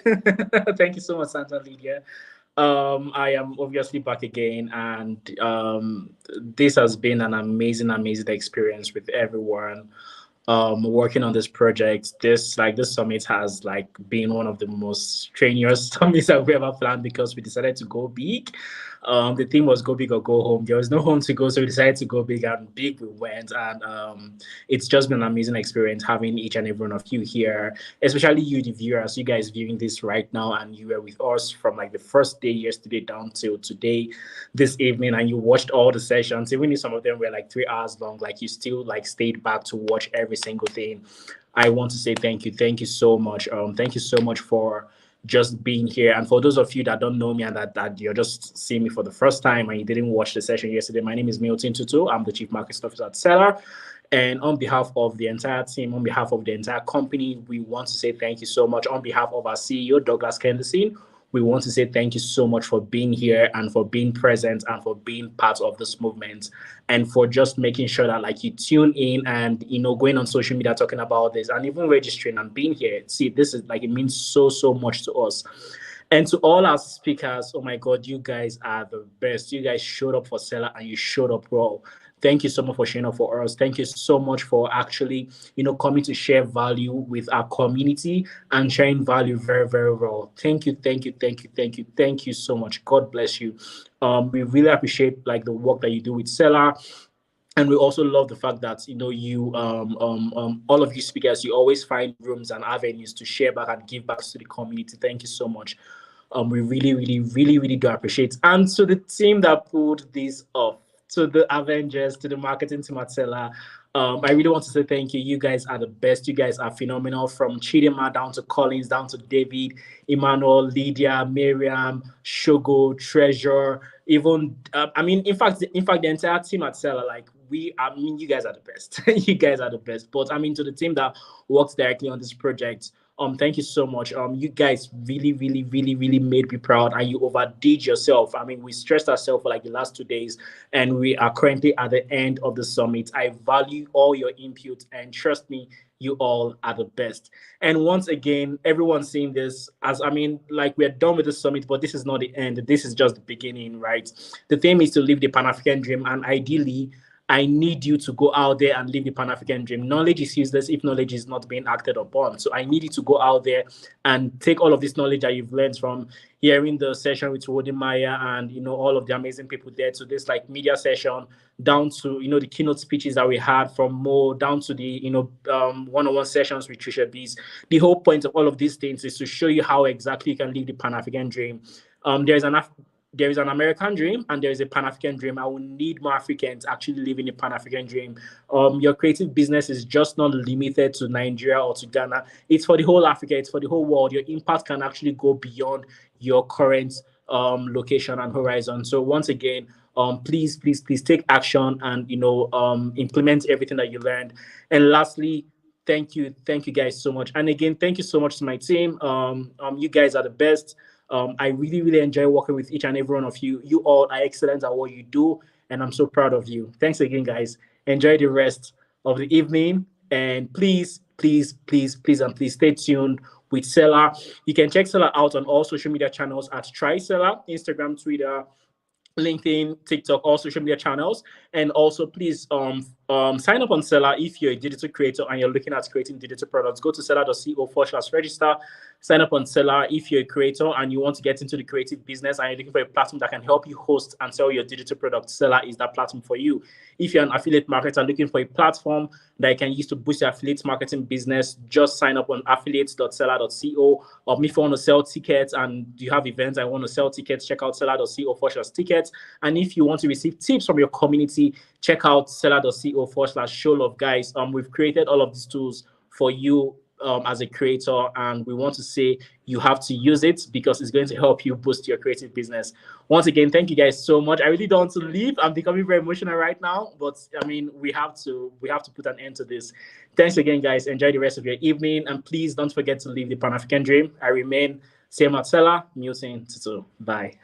Thank you so much, Santa Lydia. I am obviously back again, and this has been an amazing experience with everyone. working on this project. This summit has like been one of the most strenuous summits that we ever planned because we decided to go big. The theme was go big or go home. There was no home to go, so we decided to go big, and big we went. And it's just been an amazing experience having each and every one of you here, especially you, the viewers, you guys viewing this right now, and you were with us from like the first day yesterday down till today, this evening, and you watched all the sessions. Even if some of them were like 3 hours long, like you still like stayed back to watch every single thing. I want to say thank you. Thank you so much. Thank you so much for just being here. And for those of you that don't know me and that you're just seeing me for the first time and you didn't watch the session yesterday, my name is Milton Tutu. I'm the Chief Marketing Officer at Seller. And on behalf of the entire team, on behalf of the entire company, we want to say thank you so much. On behalf of our CEO, Douglas Kendison, we want to say thank you so much for being here and for being present and for being part of this movement and for just making sure that like you tune in and, you know, going on social media, talking about this and even registering and being here. See, this is like, it means so much to us. And to all our speakers, oh my God, you guys are the best. You guys showed up for Seller and you showed up raw. Thank you so much for showing up for us. Thank you so much for actually, you know, coming to share value with our community and sharing value very, very well. Thank you, thank you, thank you, thank you, thank you so much. God bless you. We really appreciate like the work that you do with Seller. And we also love the fact that, you know, you, all of you speakers, you always find rooms and avenues to share back and give back to the community. Thank you so much. We really do appreciate. And to the team that pulled this off, to the Avengers, to the marketing team at Seller, I really want to say thank you. You guys are the best. You guys are phenomenal. From Chidima down to Collins, down to David, Emmanuel, Lydia, Miriam, Shogo, Treasure, even in fact the entire team at Seller, like you guys are the best. You guys are the best. But to the team that works directly on this project, thank you so much. You guys really made me proud, and you overdid yourself. We stressed ourselves for like the last 2 days, and we are currently at the end of the summit. I value all your input, and trust me, you all are the best. And once again, everyone seeing this as like we're done with the summit, but this is not the end. This is just the beginning, right? The theme is to live the Pan-African dream, and ideally, I need you to go out there and live the Pan-African dream. Knowledge is useless if knowledge is not being acted upon. So I need you to go out there and take all of this knowledge that you've learned from hearing the session with Wodi Maya and all of the amazing people there, to this like media session, down to the keynote speeches that we had from Mo, down to the one-on-one sessions with Trisha Bees. The whole point of all of these things is to show you how exactly you can live the Pan-African dream. There is an American dream and there is a Pan-African dream. I will need more Africans actually living a Pan-African dream. Your creative business is just not limited to Nigeria or to Ghana. It's for the whole Africa. It's for the whole world. Your impact can actually go beyond your current location and horizon. So once again, please take action and implement everything that you learned. And lastly, thank you guys so much. And again, thank you so much to my team. You guys are the best. I really enjoy working with each and every one of you. You all are excellent at what you do, and I'm so proud of you. Thanks again, guys. Enjoy the rest of the evening, and please stay tuned with Seller. You can check Seller out on all social media channels at TrySeller, Instagram, Twitter, LinkedIn, TikTok, all social media channels. And also please sign up on Seller if you're a digital creator and you're looking at creating digital products. Go to seller.co/register. Sign up on Seller if you're a creator and you want to get into the creative business and you're looking for a platform that can help you host and sell your digital products. Seller is that platform for you. If you're an affiliate marketer looking for a platform that you can use to boost your affiliate marketing business, just sign up on affiliates.seller.co. Or if you want to sell tickets and you have events and want to sell tickets, check out seller.co/tickets. And if you want to receive tips from your community, check out seller.co/showloveguys. We've created all of these tools for you as a creator, and we want to say you have to use it because it's going to help you boost your creative business. Once again, thank you guys so much. I really don't want to leave. I'm becoming very emotional right now, but we have to put an end to this. Thanks again, guys. Enjoy the rest of your evening, and please don't forget to live the Pan-African dream. I remain Same at Seller, Milton Tutu. Bye.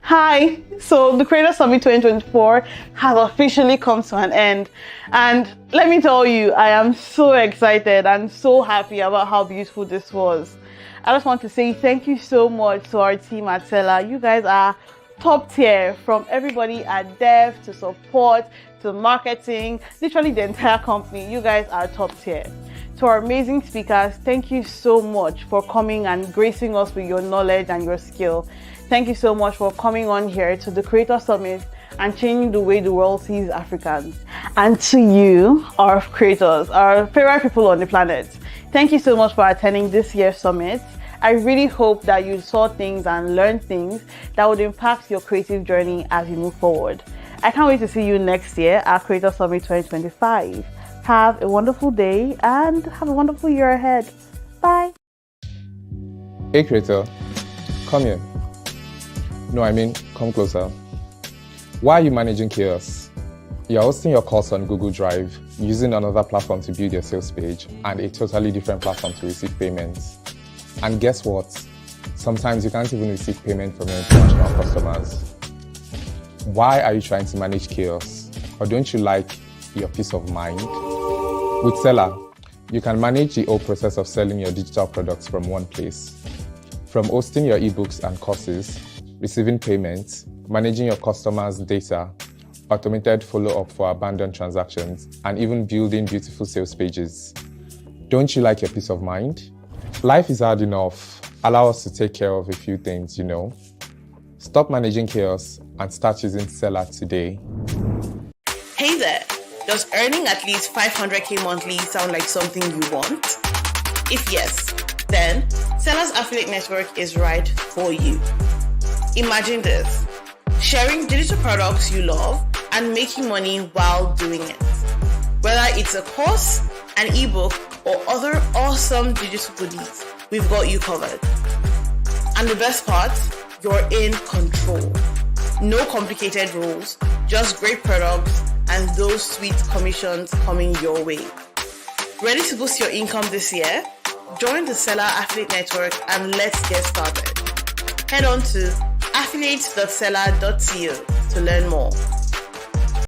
Hi, so the Creator Summit 2024 has officially come to an end, and let me tell you, I am so excited and so happy about how beautiful this was. I just want to say thank you so much to our team at Seller. You guys are top tier, from everybody at dev to support to marketing, literally the entire company. You guys are top tier. To our amazing speakers, thank you so much for coming and gracing us with your knowledge and your skill. Thank you so much for coming on here to the Creator Summit and changing the way the world sees Africans. And to you, our creators, our favorite people on the planet, thank you so much for attending this year's summit. I really hope that you saw things and learned things that would impact your creative journey as you move forward. I can't wait to see you next year at Creator Summit 2025. Have a wonderful day and have a wonderful year ahead. Bye. Hey creator, come here. No, I mean, come closer. Why are you managing chaos? You're hosting your course on Google Drive, using another platform to build your sales page, and a totally different platform to receive payments. And guess what? Sometimes you can't even receive payment from your international customers. Why are you trying to manage chaos? Or don't you like your peace of mind? With Seller, you can manage the whole process of selling your digital products from one place. From hosting your ebooks and courses, receiving payments, managing your customers' data, automated follow-up for abandoned transactions, and even building beautiful sales pages. Don't you like your peace of mind? Life is hard enough. Allow us to take care of a few things, you know. Stop managing chaos and start using Seller today. Hey there, does earning at least 500k monthly sound like something you want? If yes, then Seller's Affiliate Network is right for you. Imagine this: sharing digital products you love and making money while doing it. Whether it's a course, an ebook, or other awesome digital goodies, we've got you covered. And the best part, you're in control. No complicated rules, just great products and those sweet commissions coming your way. Ready to boost your income this year? Join the Seller Affiliate Network and let's get started. Head on to affiliate.seller.co to learn more.